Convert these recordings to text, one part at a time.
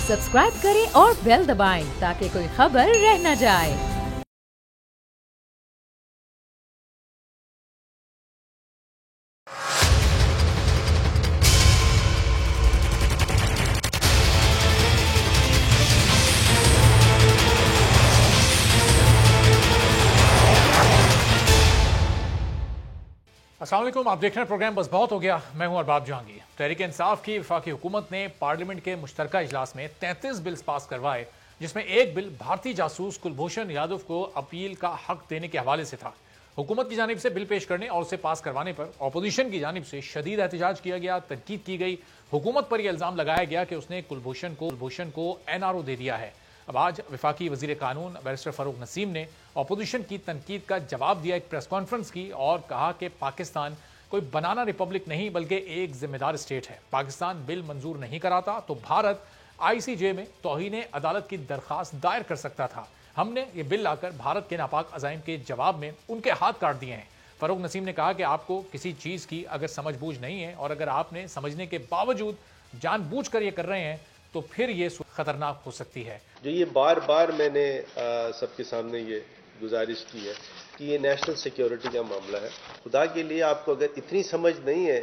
Subscribe करें और bell दबाएं ताकि कोई खबर रह न जाए। अस्सलाम वालेकुम, आप देख रहे हैं प्रोग्राम बस बहुत हो गया। मैं हूं अरबाब जहांगीर। तहरीक इंसाफ की वफाकी हुकूमत ने पार्लियामेंट के मुश्तरका इजलास में 33 बिल्स पास करवाए, जिसमें एक बिल भारतीय जासूस कुलभूषण यादव को अपील का हक देने के हवाले से था। हुकूमत की जानिब से बिल पेश करने और उसे पास करवाने पर अपोजिशन की जानिब से शदीद एहतजाज किया गया, तनकीद की गई। हुकूमत पर यह इल्जाम लगाया गया कि उसने कुलभूषण को NRO दे दिया है। अब आज वफाकी वजीर कानून बैरिस्टर फारूक नसीम ने अपोजिशन की तनकीद का जवाब दिया, एक प्रेस कॉन्फ्रेंस की, और कहा कि पाकिस्तान कोई बनाना रिपब्लिक नहीं बल्कि एक जिम्मेदार स्टेट है। पाकिस्तान बिल मंजूर नहीं कराता तो भारत ICJ में तौहीन अदालत की दरखास्त दायर कर सकता था। हमने ये बिल लाकर भारत के नापाक अज़ाइम के जवाब में उनके हाथ काट दिए हैं। फारूक नसीम ने कहा कि आपको किसी चीज़ की अगर समझबूझ नहीं है और अगर आपने समझने के बावजूद जानबूझकर ये कर रहे हैं तो फिर ये खतरनाक हो सकती है। जो ये बार बार मैंने सबके सामने ये गुजारिश की है कि ये नेशनल सिक्योरिटी का मामला है। खुदा के लिए आपको अगर इतनी समझ नहीं है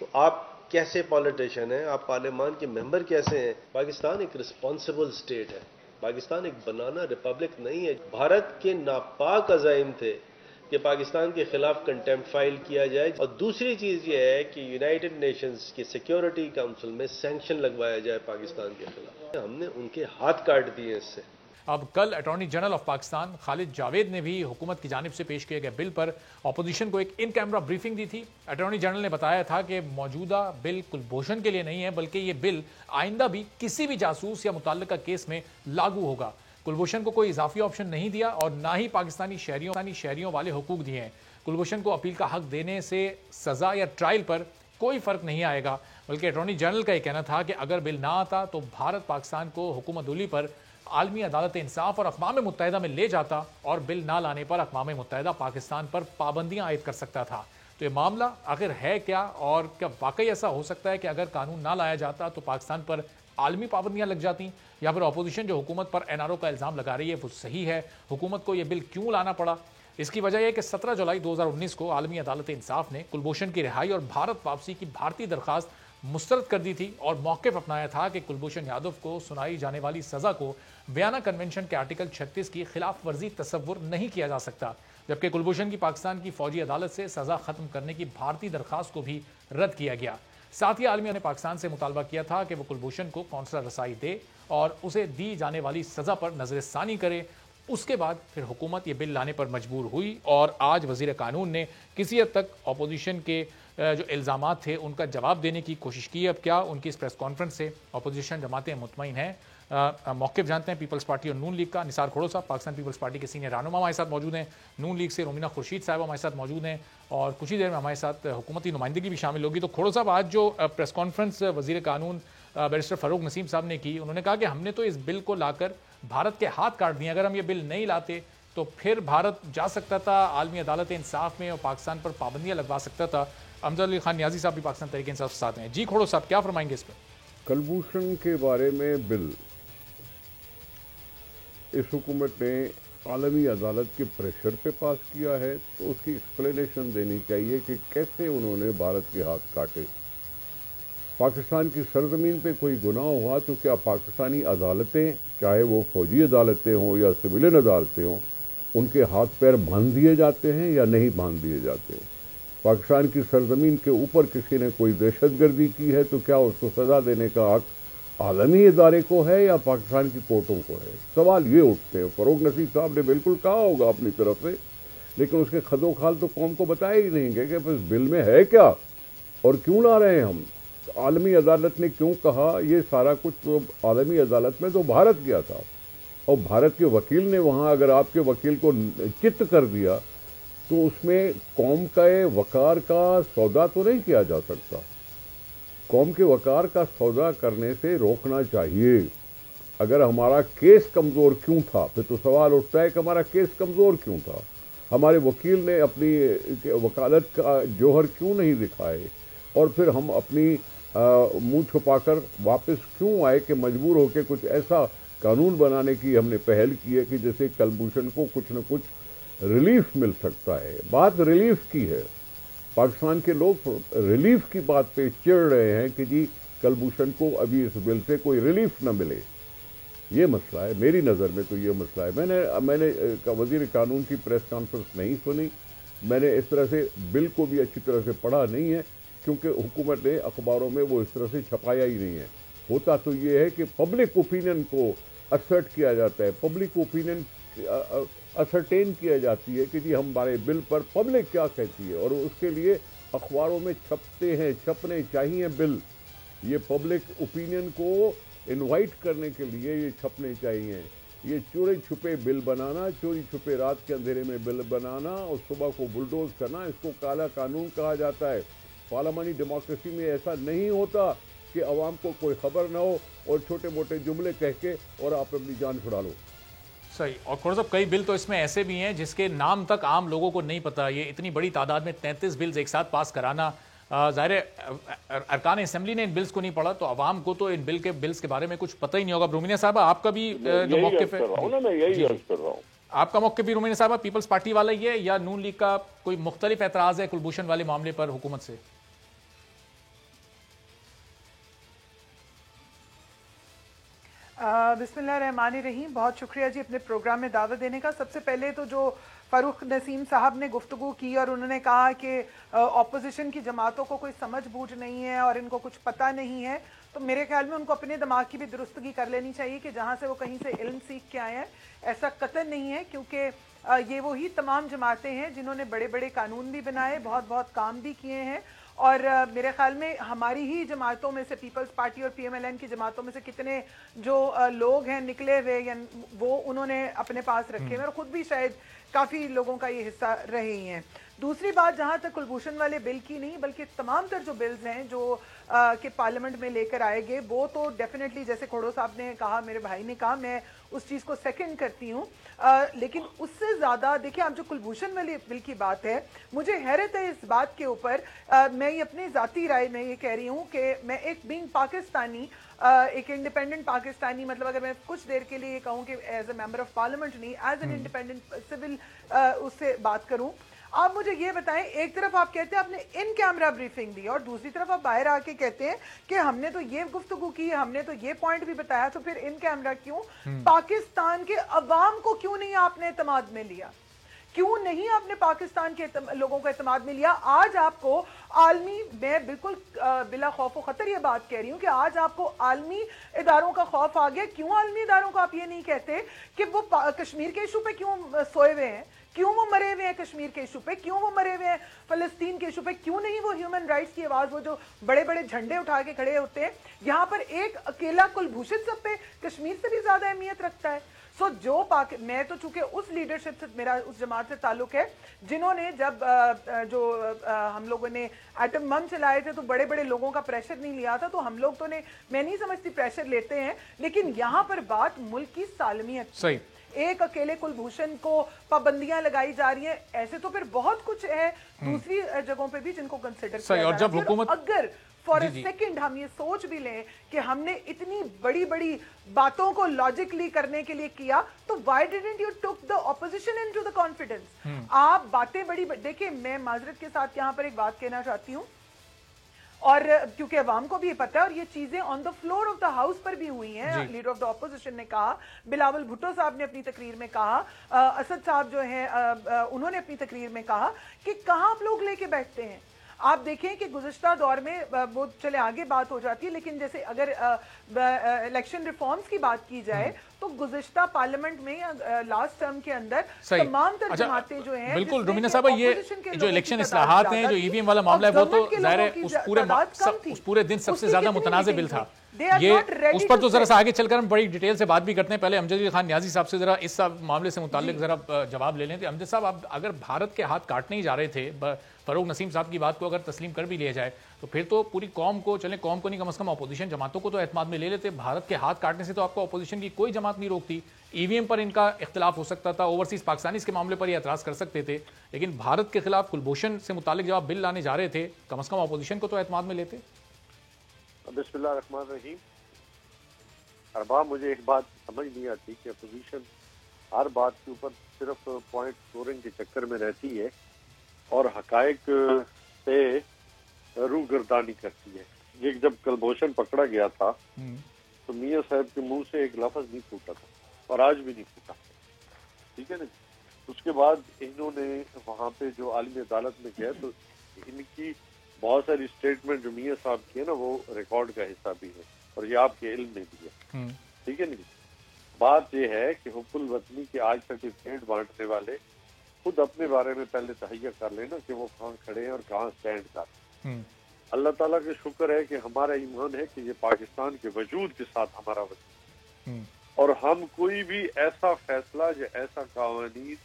तो आप कैसे पॉलिटिशियन हैं, आप पार्लियामान के मेंबर कैसे हैं? पाकिस्तान एक रिस्पॉन्सिबल स्टेट है, पाकिस्तान एक बनाना रिपब्लिक नहीं है। भारत के नापाक अज़ाइम थे कि पाकिस्तान के खिलाफ कंटेम्प्ट फाइल किया जाए, और दूसरी चीज ये है कि यूनाइटेड नेशंस की सिक्योरिटी काउंसिल में सैंक्शन लगवाया जाए पाकिस्तान के खिलाफ। हमने उनके हाथ काट दिए इससे। अब कल attorney general of Pakistan Khalid Javed ने भी हुकूमत की जानिब से पेश किए गए बिल पर अपोजिशन को एक इन कैमरा ब्रीफिंग दी थी। अटॉर्नी जनरल ने बताया था कि मौजूदा बिल कुलभूषण के लिए नहीं है बल्कि ये बिल आइंदा भी किसी भी जासूस या मुतल्लिका केस में लागू होगा। कुलभूषण को कोई इजाफी ऑप्शन नहीं दिया और ना ही पाकिस्तानी शहरियों वाले हुकूक दिए हैं। कुलभूषण को अपील का हक देने से सजा या ट्रायल पर कोई फर्क नहीं आएगा, बल्कि अटॉर्नी जनरल का यह कहना था कि अगर बिल ना आता तो भारत पाकिस्तान को हुकूमत उली पर आलमी अदालत इंसाफ और अक़वाम मुत्तहिदा में ले जाता और बिल ना लाने पर अक़वाम मुत्तहिदा पाकिस्तान पर पाबंदियां आयद कर सकता था। तो ये मामला आखिर है क्या, और क्या वाकई ऐसा हो सकता है कि अगर कानून ना लाया जाता तो पाकिस्तान पर आलमी पाबंदियां लग जाती, या फिर अपोजिशन जो हुकूमत पर NRO का इल्ज़ाम लगा रही है वो सही है? हुकूमत को यह बिल क्यों लाना पड़ा? इसकी वजह यह कि 17 जुलाई 2019 को आलमी अदालत इंसाफ ने कुलभूषण की रिहाई और भारत वापसी की भारतीय दरखास्त मुस्तरद कर दी थी और मौक़िफ़ अपनाया था कि कुलभूषण यादव को सुनाई जाने वाली सज़ा को वियना कन्वेंशन के आर्टिकल 36 की खिलाफ वर्जी तस्वुर नहीं किया जा सकता, जबकि कुलभूषण की पाकिस्तान की फौजी अदालत से सज़ा ख़त्म करने की भारतीय दरखास्त को भी रद्द किया गया। साथ ही आलमी ने पाकिस्तान से मुतालबा किया था कि वो कुलभूषण को कौंसलर रसाई दे और उसे दी जाने वाली सज़ा पर नज़रसानी करे। उसके बाद फिर हुकूमत ये बिल लाने पर मजबूर हुई और आज वज़ीर कानून ने किसी हद तक अपोजिशन के जो इल्ज़ामात थे उनका जवाब देने की कोशिश की। अब क्या उनकी इस प्रेस कॉन्फ्रेंस से अपोजिशन जमातें मुतमईन हैं? मौक़िफ़ जानते हैं पीपल्स पार्टी और नून लीग का। निसार खोड़ो साहब पाकिस्तान पीपल्स पार्टी के सीनियर रहनुमा हमारे साथ मौजूद हैं, नून लीग से रोमिना खुर्शीद साहब हमारे साथ मौजूद हैं, और कुछ ही देर में हमारे साथ हुकूमती नुमाइंदगी भी शामिल होगी। तो खोड़ो साहब, आज जो प्रेस कॉन्फ्रेंस वज़ीर कानून बैरिस्टर फारूक नसीम साहब ने की, उन्होंने कहा कि हमने तो इस बिल को लाकर भारत के हाथ काट दिए, अगर हम ये बिल नहीं लाते तो फिर भारत जा सकता था आलमी अदालत इंसाफ में और पाकिस्तान पर पाबंदियां लगवा सकता था। अमजद अली खान नियाजी साहब भी पाकिस्तान तहरीक इंसाफ के साथ हैं। जी खोड़ो साहब, क्या फरमाएंगे इस पर? कुलभूषण के बारे में बिल इस हुकूमत ने आलमी अदालत के प्रेशर पे पास किया है, तो उसकी एक्सप्लेनेशन देनी चाहिए कि कैसे उन्होंने भारत के हाथ काटे। पाकिस्तान की सरजमीन पे कोई गुनाह हुआ तो क्या पाकिस्तानी अदालतें, चाहे वो फौजी अदालतें हों या सिविलियन अदालतें हों, उनके हाथ पैर बांध दिए जाते हैं या नहीं बांध दिए जाते? पाकिस्तान की सरजमीन के ऊपर किसी ने कोई दहशतगर्दी की है तो क्या उसको सज़ा देने का हक आलमी इदारे को है या पाकिस्तान की कोर्टों को है? सवाल ये उठते हैं। फारूक नसीम साहब ने बिल्कुल कहा होगा अपनी तरफ से, लेकिन उसके खदोखाल तो कौम को बताया ही नहीं गया कि बस बिल में है क्या और क्यों ला रहे हैं हम। आलमी अदालत ने क्यों कहा, ये सारा कुछ तो आलमी अदालत में तो भारत गया था और भारत के वकील ने वहाँ, अगर आपके वकील को चित्त कर दिया तो उसमें कौम का वकार का सौदा तो नहीं किया जा सकता। कौम के वकार का सौदा करने से रोकना चाहिए। अगर हमारा केस कमज़ोर क्यों था, फिर तो सवाल उठता है कि हमारा केस कमज़ोर क्यों था, हमारे वकील ने अपनी वकालत का जौहर क्यों नहीं दिखाए, और फिर हम अपनी मुंह छुपाकर वापस क्यों आए कि मजबूर होकर कुछ ऐसा कानून बनाने की हमने पहल की है कि जैसे कुलभूषण को कुछ न कुछ रिलीफ मिल सकता है। बात रिलीफ की है, पाकिस्तान के लोग रिलीफ की बात पे चिढ़ रहे हैं कि जी कुलभूषण को अभी इस बिल से कोई रिलीफ न मिले। ये मसला है, मेरी नज़र में तो ये मसला है। मैंने वज़ीर कानून की प्रेस कॉन्फ्रेंस नहीं सुनी, मैंने इस तरह से बिल को भी अच्छी तरह से पढ़ा नहीं है, क्योंकि हुकूमत ने अखबारों में वो इस तरह से छपाया ही नहीं है। होता तो ये है कि पब्लिक ओपिनियन को असर्ट किया जाता है, पब्लिक ओपिनियन असरटेन किया जाती है कि जी हमारे बिल पर पब्लिक क्या कहती है, और उसके लिए अखबारों में छपने चाहिए बिल। ये पब्लिक ओपिनियन को इनवाइट करने के लिए ये छपने चाहिए। ये चोरी छुपे बिल बनाना, चोरी छुपे रात के अंधेरे में बिल बनाना और सुबह को बुलडोज करना, इसको काला कानून कहा जाता है। पार्लियामानी डेमोक्रेसी में ऐसा नहीं होता कि अवाम को कोई खबर ना हो और छोटे मोटे जुमले कह के और आप अपनी जान छुड़ा लो। सही। और खोड़ साहब, कई बिल तो इसमें ऐसे भी हैं जिसके नाम तक आम लोगों को नहीं पता। ये इतनी बड़ी तादाद में 33 बिल्स एक साथ पास कराना, ज़ाहिर है अरकान असेंबली ने इन बिल्स को नहीं पढ़ा, तो अवाम को तो इन बिल्स के बारे में कुछ पता ही नहीं होगा। रुमीना साहब, आपका भी जो मौक़िफ़ है, आपका मौक़िफ़ भी रुमीना साहब पीपल्स पार्टी वाला ही है या नून लीग का कोई मुख्तलिफ एतराज़ है कुलभूषण वाले मामले पर हुकूमत से? बिस्मिल्लाहिर्रहमानिर्रहीम। बहुत शुक्रिया जी अपने प्रोग्राम में दावत देने का। सबसे पहले तो जो फ़ारूक नसीम साहब ने गुफ्तगू की और उन्होंने कहा कि ऑपोजिशन की जमातों को कोई समझ बूझ नहीं है और इनको कुछ पता नहीं है, तो मेरे ख्याल में उनको अपने दिमाग की भी दुरुस्तगी कर लेनी चाहिए कि जहाँ से वो कहीं से इल्म सीख के आए हैं, ऐसा कतई नहीं है। क्योंकि ये वही तमाम जमातें हैं जिन्होंने बड़े बड़े कानून भी बनाए, बहुत बहुत काम भी किए हैं, और मेरे ख्याल में हमारी ही जमातों में से, पीपल्स पार्टी और PMLN की जमातों में से कितने जो लोग हैं निकले हुए या वो उन्होंने अपने पास रखे हुए और ख़ुद भी शायद काफ़ी लोगों का ये हिस्सा रहे ही हैं। दूसरी बात, जहाँ तक कुलभूषण वाले बिल की नहीं बल्कि तमाम तर जो बिल्स हैं जो कि पार्लियामेंट में लेकर आएंगे, वो तो डेफिनेटली जैसे खोड़ो साहब ने कहा, मेरे भाई ने कहा, मैं उस चीज़ को सेकंड करती हूँ। लेकिन उससे ज़्यादा देखिए, आप जो कुलभूषण वाले बिल की बात है, मुझे हैरत है इस बात के ऊपर। मैं ये अपनी ज़ाती राय में ये कह रही हूँ कि मैं एक बीइंग पाकिस्तानी, एक इंडिपेंडेंट पाकिस्तानी, मतलब अगर मैं कुछ देर के लिए ये कहूँ कि as a member of parliament नहीं, एज एन इंडिपेंडेंट सिविल उससे बात करूँ, आप मुझे ये बताएं, एक तरफ आप कहते हैं आपने इन कैमरा ब्रीफिंग दी और दूसरी तरफ आप बाहर आके कहते हैं कि हमने तो ये गुफ्तगू की, हमने तो ये पॉइंट भी बताया, तो फिर इन कैमरा क्यों? पाकिस्तान के अवाम को क्यों नहीं आपने एतमाद में लिया? क्यों नहीं आपने पाकिस्तान के लोगों को एतमाद में लिया? आज आपको आलमी, मैं बिल्कुल बिला खौफ व खतर ये बात कह रही हूँ कि आज आपको आलमी इदारों का खौफ आ गया। क्यों आलमी इदारों को आप ये नहीं कहते कि वो कश्मीर के इशू पे क्यों सोए हुए हैं, क्यों वो मरे हुए हैं कश्मीर के इशू पे, क्यों वो मरे हुए हैं फलस्तीन के इशू पे? क्यों नहीं वो ह्यूमन राइट्स की आवाज, वो जो बड़े बड़े झंडे उठा के खड़े होते हैं? यहाँ पर एक अकेला कुलभूषण सब पे कश्मीर से भी ज्यादा अहमियत रखता है। सो मैं तो चूंकि उस लीडरशिप से, मेरा उस जमात से ताल्लुक है जिन्होंने जब हम लोगों ने एटम बम चलाए थे तो बड़े बड़े लोगों का प्रेशर नहीं लिया था, तो हम लोग तो मैं नहीं समझती प्रेशर लेते हैं, लेकिन यहाँ पर बात मुल्क की सालमियत। सही। एक अकेले कुलभूषण को पाबंदियां लगाई जा रही हैं, ऐसे तो फिर बहुत कुछ है दूसरी जगहों पे भी जिनको कंसिडर किया जा रहा है। अगर फॉर अ सेकंड हम ये सोच भी लें कि हमने इतनी बड़ी बड़ी बातों को लॉजिकली करने के लिए किया, तो why didn't you took the opposition into the confidence? आप बातें बड़ी, देखिए मैं माजरत के साथ यहाँ पर एक बात कहना चाहती हूँ, और क्योंकि अवाम को भी पता है और ये चीजें on the floor of the house पर भी हुई हैं। लीडर ऑफ द ऑपोजिशन ने कहा, बिलावल भुट्टो साहब ने अपनी तकरीर में कहा, असद साहब जो हैं उन्होंने अपनी तकरीर में कहा कि कहां आप लोग लेके बैठते हैं। आप देखें कि गुज़िश्ता दौर में वो चले आगे बात हो जाती है, लेकिन जैसे अगर इलेक्शन रिफॉर्म्स की बात की जाए तो गुज़िश्ता पार्लियामेंट में या लास्ट टर्म के अंदर तमाम तर जमातें जो हैं, बिल्कुल रुमीना साहब, ये जो इलेक्शन इस्लाहात हैं, जो ईवीएम वाला मामला है, वो तो ज़ाहिर है उस पूरे दिन सबसे ज्यादा मुतनाज़ बिल था। ये उस पर तो जरा सा आगे चलकर हम बड़ी डिटेल से बात भी करते हैं। पहले अमजद खान न्याजी साहब से जरा इस मामले से मुताल्लिक जरा जवाब ले लें। तो अमजद साहब, आप अगर भारत के हाथ काटने ही जा रहे थे, फरूक नसीम साहब की बात को अगर तस्लीम कर भी लिया जाए, तो फिर तो पूरी कौम को, चले कौम को नहीं, कम से कम अपोजिशन जमातों को तो एतमाद में ले लेते। भारत के हाथ काटने से तो आपको अपोजिशन की कोई जमात नहीं रोकती। ईवीएम पर इनका इख्तिलाफ हो सकता था, ओवरसीज पाकिस्तानीज के मामले पर ये एतराज़ कर सकते थे, लेकिन भारत के खिलाफ कुलभूषण से मुताल्लिक जब आप बिल लाने जा रहे थे, कम से कम अपोजिशन को तो एतमाद में लेते। बिस्मिल्लाहिर्रहमानिर्रहीम। अरबाब, मुझे एक बात समझ नहीं आती कि अपोजिशन हर बात के ऊपर सिर्फ पॉइंट स्कोरिंग के चक्कर में रहती है और हकायक से रूगर्दानी करती है। ये जब कुलभूषण पकड़ा गया था तो मियां साहब के मुंह से एक लफ्ज नहीं फूटा था और आज भी नहीं फूटा, ठीक है ना। उसके बाद इन्होंने वहां पे जो आलिमी अदालत में गए तो इनकी बहुत सारी स्टेटमेंट जो मियां साहब की है ना, वो रिकॉर्ड का हिस्सा भी है और ये आपके इल्म में भी है, ठीक है नहीं। बात ये है कि हुब्बुल वतनी के आज सर्टिफिकेट बांटने वाले खुद अपने बारे में पहले तहैया कर लेना कि वो कहाँ खड़े हैं और कहाँ स्टैंड कर। अल्लाह ताला का शुक्र है कि हमारा ईमान है कि ये पाकिस्तान के वजूद के साथ हमारा वतन, और हम कोई भी ऐसा फैसला या ऐसा कानून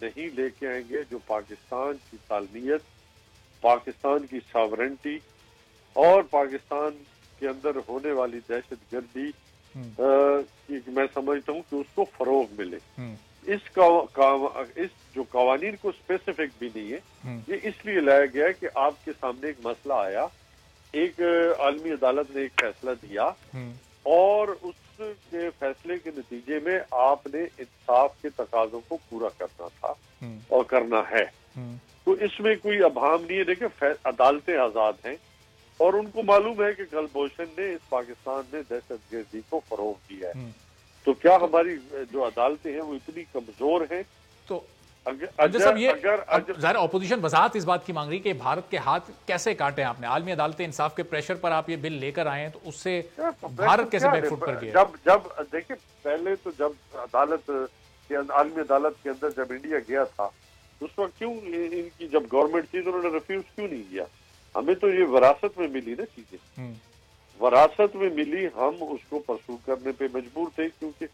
नहीं लेके आएंगे जो पाकिस्तान की सालमियत, पाकिस्तान की सॉवरेंटी और पाकिस्तान के अंदर होने वाली दहशतगर्दी मैं समझता हूँ कि उसको फरोग मिले। इस जो कवानीन को स्पेसिफिक भी नहीं है, ये इसलिए लाया गया है कि आपके सामने एक मसला आया, एक आलमी अदालत ने एक फैसला दिया और उसके फैसले के नतीजे में आपने इंसाफ के तकाजों को पूरा करना था और करना है। तो इसमें कोई अभाम नहीं है। देखिए, अदालतें आजाद हैं और उनको मालूम है कि कुलभूषण ने इस पाकिस्तान में दहशतगर्दी को फरोग दिया है। तो क्या हमारी जो अदालतें हैं वो इतनी कमजोर हैं? तो ज़ाहिर ऑपोजिशन वजाहत इस बात की मांग रही कि भारत के हाथ कैसे काटे आपने, आलमी अदालतें इंसाफ के प्रेशर पर आप ये बिल लेकर आए हैं, तो उससे भारत कैसे बैकफुट पर गया? जब देखिए, पहले तो जब आलमी अदालत के अंदर जब इंडिया गया था उस वक्त क्यों इनकी जब गवर्नमेंट थी तो उन्होंने रिफ्यूज क्यों नहीं किया? हमें तो ये विरासत में मिली ना चीजें, विरासत में मिली, हम उसको परसू करने पे मजबूर थे क्योंकि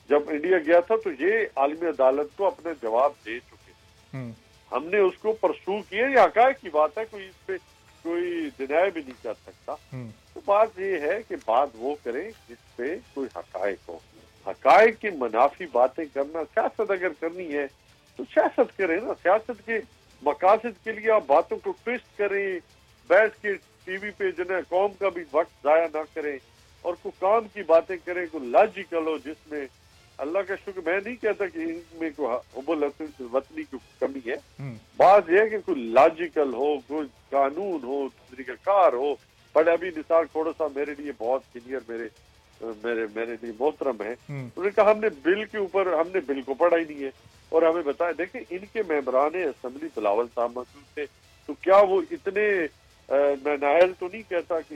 जब इंडिया गया था तो ये आलमी अदालत को अपने जवाब दे चुके, हमने उसको परसू किए। ये हकायक की बात है, कोई इस पे कोई डिनाई भी नहीं कर सकता। तो बात ये है कि बात वो करें जिसपे कोई हकायक हो। हकायक की मुनाफी बातें करना, सियासत अगर करनी है तो सियासत करें ना, सियासत के मकासद के लिए आप बातों को ट्विस्ट करें, बैठ के टीवी पे जो है कौम का भी वक्त जाया ना करें और कोई काम की बातें करें, कोई लॉजिकल हो जिसमें अल्लाह का शुक्र, मैं नहीं कहता कि इनमें कोई हुब्बुल वतनी की कमी है। बात यह है कि कोई लॉजिकल हो, कोई कानून हो, तरीकाकार हो। बट अभी निसार खोड़ो साहब मेरे लिए बहुत सीनियर, मेरे लिए मोहतरम है, उन्होंने कहा हमने बिल के ऊपर, हमने बिल को पढ़ा ही नहीं है और हमें बताया। देखिए, इनके मेंबरान असेंबली बिलावल साहब मौजूद थे, तो क्या वो इतने मैं नायल तो नहीं कहता कि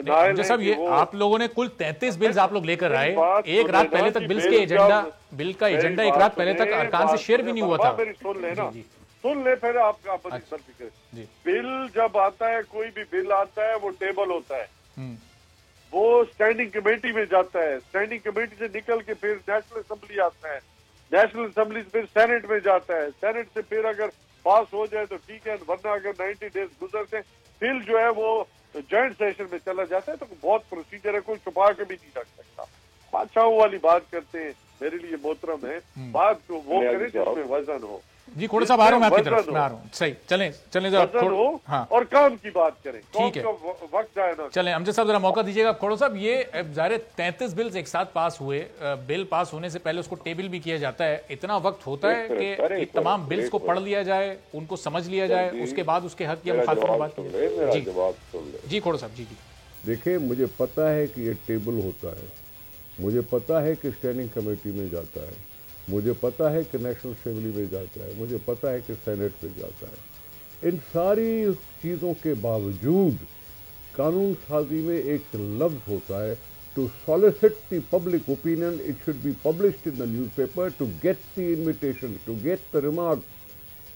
नायल साहब, ये आप लोगों ने कुल 33 बिल्स आप लोग लेकर आए, एक रात पहले तक बिल का एजेंडा एक रात पहले तक अरकान से शेयर भी नहीं हुआ था। मेरी सुन ले ना, सुन ले फिर आपका बिल जब आता है, कोई भी बिल आता है वो टेबल होता है, वो स्टैंडिंग कमेटी में जाता है, स्टैंडिंग कमेटी से निकल के फिर नेशनल असेंबली आता है, नेशनल असेंबली से फिर सेनेट में जाता है, सेनेट से फिर अगर पास हो जाए तो ठीक है, वरना अगर 90 डेज गुजरते बिल जो है वो जॉइंट सेशन में चला जाता है। तो बहुत प्रोसीजर है, कोई छुपा के भी नहीं रख सकता। बादशाहों वाली बात करते हैं, मेरे लिए मोहतरम है, बात को वो करें जिसमें वजन हो। जी खोड़ो साहब, आ रहा हूं मैं आपकी तरफ, मैं आ रहा हूं। सही, चलें जरा, हाँ, और काम की बात करें, ठीक है, वक्त जाए ना। चलें अमजद साहब, जरा मौका दीजिएगा। खोड़ो साहब, ये ज़ाहिर 33 बिल्स एक साथ पास हुए, बिल पास होने से पहले उसको टेबल भी किया जाता है, इतना वक्त होता है कि तमाम बिल्स को पढ़ लिया जाए, उनको समझ लिया जाए, उसके बाद उसके हक या मुखालिफ में बात की? जी खोड़ो साहब, जी देखिए, मुझे पता है कि ये टेबल होता है, मुझे पता है कि स्टैंडिंग कमेटी में जाता है, मुझे पता है कि नेशनल असेंबली में जाता है, मुझे पता है कि सेनेट में जाता है। इन सारी चीज़ों के बावजूद कानून साजी में एक लफ्ज़ होता है, to solicit the public opinion it should be published in the newspaper, to get the invitation, to get the remark,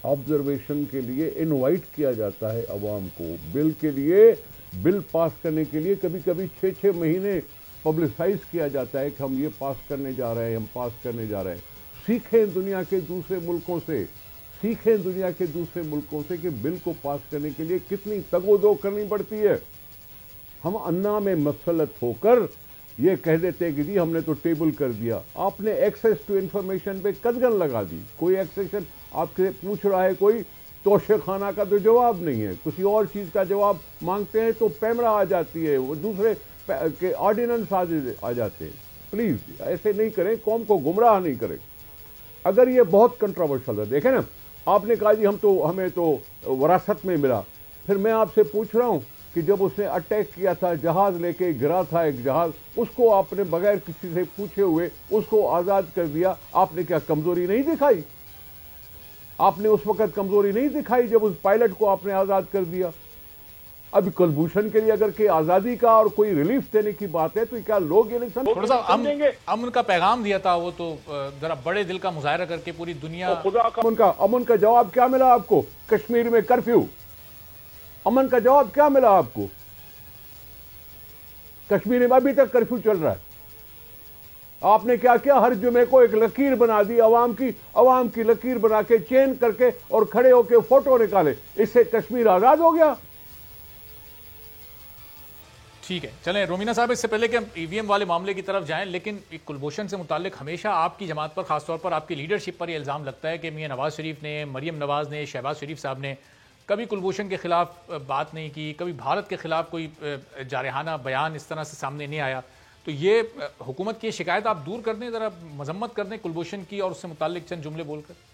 observation के लिए इनवाइट किया जाता है अवाम को। बिल के लिए, बिल पास करने के लिए कभी कभी 6-6 महीने पब्लिसाइज किया जाता है कि हम ये पास करने जा रहे हैं, हम पास करने जा रहे हैं। सीखें दुनिया के दूसरे मुल्कों से, सीखें दुनिया के दूसरे मुल्कों से कि बिल को पास करने के लिए कितनी तगोदो करनी पड़ती है। हम अन्ना में मसलत होकर ये कह देते हैं कि जी हमने तो टेबल कर दिया, आपने एक्सेस टू इंफॉर्मेशन पे कदगन लगा दी। कोई एक्सेशन आपसे पूछ रहा है कोई तोशे खाना का तो जवाब नहीं है, किसी और चीज़ का जवाब मांगते हैं तो पैमरा आ जाती है, वो दूसरे के ऑर्डिनेंस आ जाते हैं। प्लीज़ ऐसे नहीं करें, कौम को गुमराह नहीं करें। अगर ये बहुत कंट्रोवर्शियल है, देखें ना, आपने कहा जी हमें तो वरासत में मिला, फिर मैं आपसे पूछ रहा हूँ कि जब उसने अटैक किया था, जहाज लेके गिरा था एक जहाज, उसको आपने बगैर किसी से पूछे हुए उसको आज़ाद कर दिया, आपने क्या कमज़ोरी नहीं दिखाई? आपने उस वक्त कमज़ोरी नहीं दिखाई जब उस पायलट को आपने आज़ाद कर दिया? अभी कुलभूषण के लिए अगर कि आज़ादी का और कोई रिलीफ देने की बात है तो क्या लोग ये नहीं थोड़ा सा अमन का पैगाम दिया था, वो तो जरा बड़े दिल का मुजाहरा करके पूरी दुनिया। अमन का जवाब क्या मिला आपको? कश्मीर में कर्फ्यू। अमन का जवाब क्या मिला आपको? कश्मीर में अभी तक कर्फ्यू चल रहा है। आपने क्या किया? हर जुमे को एक लकीर बना दी, अवाम की लकीर बना के चेन करके और खड़े होके फोटो निकाले, इससे कश्मीर आजाद हो गया। ठीक है, चलें रोमीना साहब, इससे पहले कि हम ईवीएम वाले मामले की तरफ जाएं, लेकिन कुलभूषण से मुताल्लिक हमेशा आपकी जमात पर, खासतौर पर आपकी लीडरशिप पर यह इल्ज़ाम लगता है कि मियां नवाज शरीफ ने, मरियम नवाज ने, शहबाज शरीफ साहब ने कभी कुलभूषण के खिलाफ बात नहीं की, कभी भारत के खिलाफ कोई जारहाना बयान इस तरह से सामने नहीं आया। तो ये हुकूमत की शिकायत आप दूर कर दें, ज़रा मजम्मत कर दें कुलभूषण की और उससे मुताल्लिक चंद जुमले बोलकर।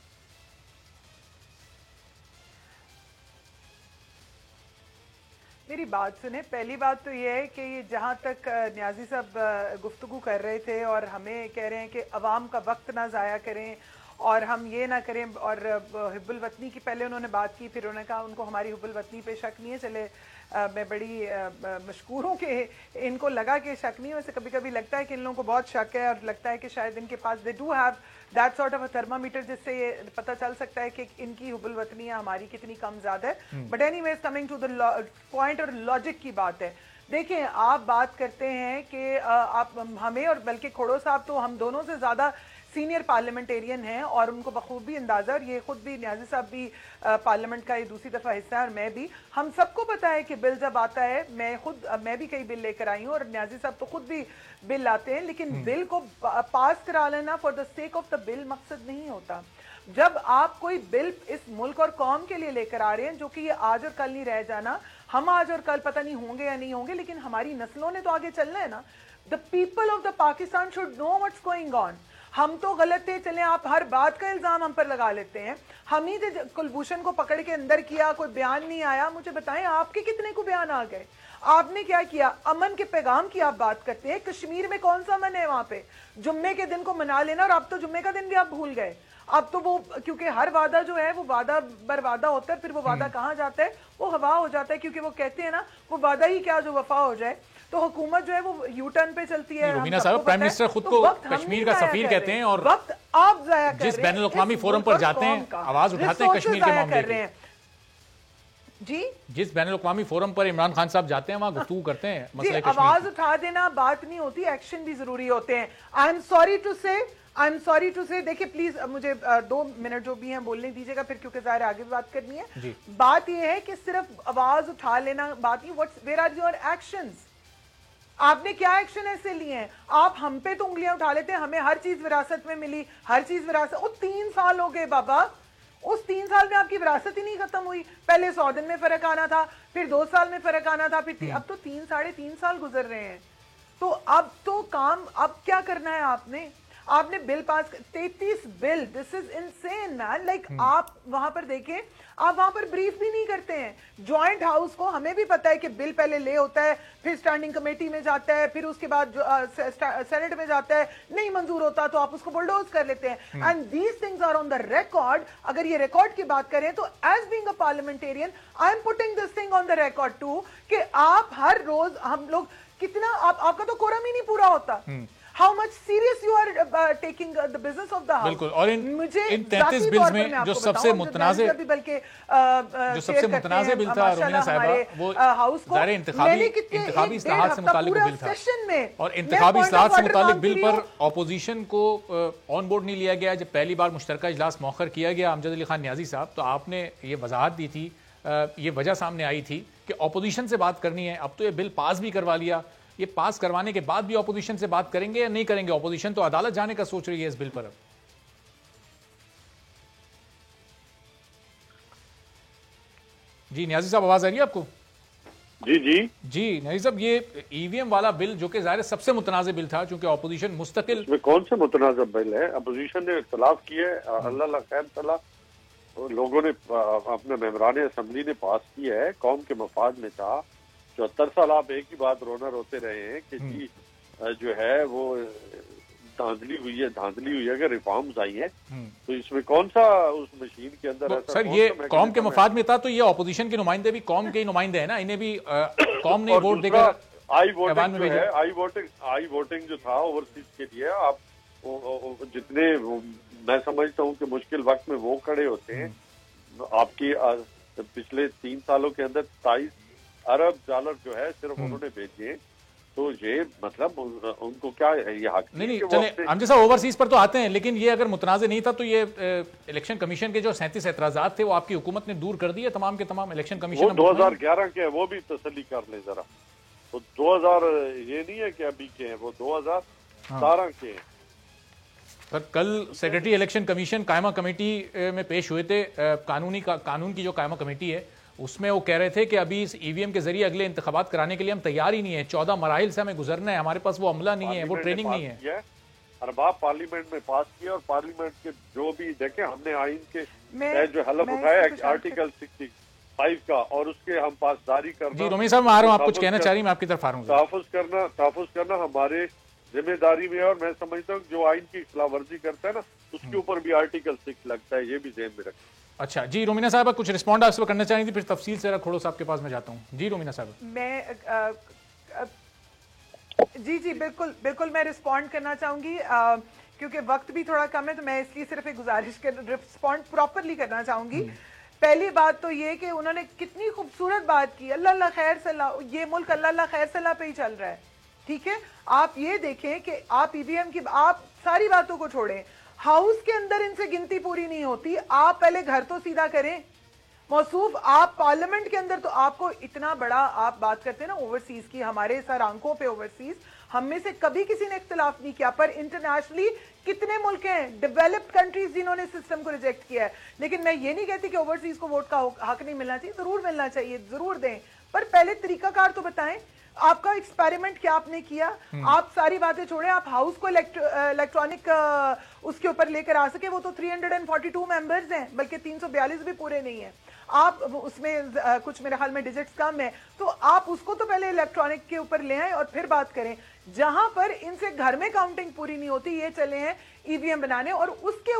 मेरी बात सुने। पहली बात तो ये है कि ये जहाँ तक न्याजी साहब गुफ्तगू कर रहे थे और हमें कह रहे हैं कि अवाम का वक्त ना ज़ाया करें और हम ये ना करें, और हिब्बुल वतनी की पहले उन्होंने बात की, फिर उन्होंने कहा उनको हमारी हिब्बुल वतनी पे शक नहीं है। चले मैं बड़ी मशकूर हूँ कि इनको लगा कि शक नहीं है। वैसे कभी कभी लगता है कि इन लोगों को बहुत शक है और लगता है कि शायद इनके पास they do have that sort of a thermometer जिससे ये पता चल सकता है कि इनकी हुब्बुल वतनी हमारी कितनी कम ज्यादा है। But anyways coming to the point और लॉजिक की बात है। देखिए, आप बात करते हैं कि आप हमें, और बल्कि खोड़ो साहब तो हम दोनों से ज्यादा सीनियर पार्लियामेंटेरियन हैं और उनको बखूबी अंदाजा, और ये खुद भी न्याजी साहब भी पार्लियामेंट का ये दूसरी दफा हिस्सा है और मैं भी, हम सबको पता है कि बिल जब आता है, मैं भी कई बिल लेकर आई हूँ और न्याजी साहब तो खुद भी बिल लाते हैं, लेकिन बिल को पास करा लेना for the sake of the bill मकसद नहीं होता। जब आप कोई बिल इस मुल्क और कौम के लिए लेकर आ रहे हैं, जो कि ये आज और कल नहीं रह जाना, हम आज और कल पता नहीं होंगे या नहीं होंगे, लेकिन हमारी नस्लों ने तो आगे चलना है ना। The people of the Pakistan should know what's going on. हम तो गलत थे, चले आप हर बात का इल्जाम हम पर लगा लेते हैं। हम ही कुलभूषण को पकड़ के अंदर किया, कोई बयान नहीं आया। मुझे बताएं, आपके कितने को बयान आ गए? आपने क्या किया? अमन के पैगाम की आप बात करते हैं। कश्मीर में कौन सा अमन है? वहां पे जुम्मे के दिन को मना लेना, और अब तो जुम्मे का दिन भी आप भूल गए। अब तो वो, क्योंकि हर वादा जो है वो वादा बर्वादा होता है, फिर वो वादा कहाँ जाता है? वो हवा हो जाता है, क्योंकि वो कहते हैं ना, वो वादा ही क्या जो वफा हो जाए। तो हुकूमत जो है वो यू टर्न पे चलती है। रुबीना साहब, प्राइम मिनिस्टर खुद को कश्मीर का सफीर कहते हैं और वक्त आप जाया कर रहे हैं। जिस बैनुल अक़वामी फोरम पर जाते हैं, आवाज उठाते हैं कश्मीर के मामले में जी, जिस बैनुल अक़वामी फोरम पर इमरान खान साहब जाते हैं, वहां गुफ्तगू करते हैं मसले कश्मीर। आवाज उठा देना बात नहीं होती, एक्शन भी जरूरी होते हैं। आई एम सॉरी टू से देखिए प्लीज मुझे 2 मिनट जो भी हैं बोलने दीजिएगा, फिर क्योंकि ज़ाहिर आगे भी बात करनी है। बात यह है कि सिर्फ आवाज उठा लेना बात नहीं, वेयर आर योर एक्शंस? आपने क्या एक्शन ऐसे लिए हैं? आप हम पे तो उंगलियां उठा लेते हैं, हमें हर चीज विरासत में मिली, हर चीज विरासत। वो 3 साल हो गए बाबा, उस 3 साल में आपकी विरासत ही नहीं खत्म हुई। पहले 100 दिन में फर्क आना था, फिर 2 साल में फर्क आना था, फिर अब तो 3 साढ़े 3 साल गुजर रहे हैं। तो अब तो काम, अब क्या करना है आपने bill pass 33 bill, this is insane man. Like आप वहां पर देखें, आप वहां पर ब्रीफ भी नहीं करते हैं जॉइंट हाउस को। हमें भी पता है कि बिल पहले ले होता है, फिर स्टैंडिंग कमेटी में जाता है, फिर उसके बाद सेनेट में जाता है, नहीं मंजूर होता तो आप उसको बुलडोज कर लेते हैं। And these things are on the record. अगर ये रिकॉर्ड की बात करें तो as being a parliamentarian I am putting this thing on the record too, कि आप हर रोज, हम लोग कितना, आपका तो कोरम ही नहीं पूरा होता। How much serious you are taking the business of the house? बिल्कुल, और इन 33 बिल्स में जो सबसे मुतनाज़े बिल था रुबीना साहिबा, वो ज़ाहिर इंतखाबी इस्लाहात से मुतालिक बिल था। और इंतखाबी इस्लाहात से मुतालिक बिल पर ऑपोजिशन को ऑन बोर्ड नहीं लिया गया। जब पहली बार मुश्तरका इजलास मौखर किया गया अमजद अली खान न्याजी साहब, तो आपने ये वजाहत दी थी, ये वजह सामने आई थी कि ऑपोजिशन से बात करनी है। अब तो ये बिल पास भी करवा लिया, ये पास करवाने के बाद भी ऑपोजिशन से बात करेंगे या नहीं करेंगे? ऑपोजिशन तो अदालत जाने का सोच रही है इस बिल पर। अब जी नियाजी साहब, आवाज आ रही है आपको? जी जी जी नियाजी साहब, ये ईवीएम वाला बिल जो कि ज़ाहिर सबसे मुतनाज़ बिल था, चूंकि अपोजिशन मुस्तकिल, इसमें कौन से मुतनाज़ बिल है? अपोजिशन ने इख्तलाफ किया है, अल्लाह खैर तला लोगों ने अपने मेंबरान असम्बली ने पास किया है, कौम के मफाद में था। 74 साल आप एक ही बात रोते रहे हैं कि जी जो है वो धांधली हुई है, अगर रिफॉर्म्स आई है तो इसमें कौन सा उस मशीन के अंदर ऐसा सर ये कौम के मफाद में था, तो ये अपोजिशन के नुमाइंदे भी कौम के नुमाइंदे हैं ना, इन्हें भी कौम ने वोट देकर आई वोटिंग जो था ओवरसीज के लिए, आप जितने मैं समझता हूँ कि मुश्किल वक्त में वो खड़े होते हैं। आपकी पिछले 3 सालों के अंदर 27 अरब डॉलर जो है सिर्फ उन्होंने भेजे, तो ये मतलब उनको क्या ये हक नहीं चले हम जैसा ओवरसीज पर तो आते हैं, लेकिन ये अगर मुतनाज़ नहीं था तो ये इलेक्शन कमीशन के जो 37 एतराजात थे वो आपकी हुकूमत ने दूर कर दिए तमाम के तमाम। इलेक्शन कमीशन 2011 के है, वो भी तसल्ली कर ले जरा। तो 2000 ये नहीं है कि अभी के हैं, वो 2017 के हैं। पर कल सेक्रेटरी इलेक्शन कमीशन कायमा कमेटी में पेश हुए थे, कानून की जो कायमा कमेटी है उसमें वो कह रहे थे कि अभी इस ईवीएम के जरिए अगले इंतखाबात कराने के लिए हम तैयार ही नहीं है, 14 मराइल से हमें गुजरना है, हमारे पास वो अमला नहीं है, वो ट्रेनिंग नहीं है। अरबाब पार्लियामेंट में पास किया, और पार्लियामेंट के जो भी देखे हमने आइन के जो हलफ उठाया आर्टिकल 65 का, और उसके हम पासदारी करना। जी रोमी साहब मैं आ रहा हूँ, आप कुछ कहना चाह रही, मैं आपकी तरफ आ रहा हूँ। तहफ़्फ़ुज़ करना हमारे जिम्मेदारी में है, और मैं समझता हूँ जो आइन की खिलाफवर्जी करता है ना उसके ऊपर भी आर्टिकल 6 लगता है, ये भी ध्यान में रखें। अच्छा जी रोमिना साहब कुछ रिस्पॉन्ड आप करना चाह रही थी, फिर तफसील से खोड़ो साहब के पास मैं जाता हूँ। जी रोमिना साहब। मैं जी बिल्कुल मैं रिस्पॉन्ड करना चाहूंगी, क्योंकि वक्त भी थोड़ा कम है, तो मैं इसलिए सिर्फ एक गुजारिश कर रिस्पॉन्ड प्रॉपरली करना चाहूंगी। पहली बात तो ये कि उन्होंने कितनी खूबसूरत बात की, अल्लाह खैर सलाह, ये मुल्क अल्लाह खैर सलाह पे ही चल रहा है। ठीक है, आप ये देखें कि आप ईवीएम की, आप सारी बातों को छोड़ें, हाउस के अंदर इनसे गिनती पूरी नहीं होती, आप पहले घर तो सीधा करें। मौसूफ आप पार्लियामेंट के अंदर, तो आपको इतना बड़ा आप बात करते हैं ना ओवरसीज की, हमारे सर आंखों पे ओवरसीज, हम में से कभी किसी ने इख्तिलाफ नहीं किया, पर इंटरनेशनली कितने मुल्क हैं डेवलप्ड कंट्रीज जिन्होंने सिस्टम को रिजेक्ट किया है। लेकिन मैं ये नहीं कहती कि ओवरसीज को वोट का हक नहीं मिलना चाहिए, जरूर मिलना चाहिए, जरूर दें, पर पहले तरीकाकार तो बताएं, आपका एक्सपेरिमेंट क्या आपने किया। आप सारी बातें छोड़ें, आप हाउस को इलेक्ट्रॉनिक उसके ऊपर लेकर आ सके, वो तो 342 मेंबर्स हैं, बल्कि 342 भी पूरे नहीं है, आप उसमें कुछ मेरे ख्याल में डिजिट्स कम है, तो आप उसको तो पहले इलेक्ट्रॉनिक के ऊपर ले आए और फिर बात करें। जहां पर इनसे घर में काउंटिंग पूरी नहीं होती, ये चले हैं ईवीएम बनाने, और उसके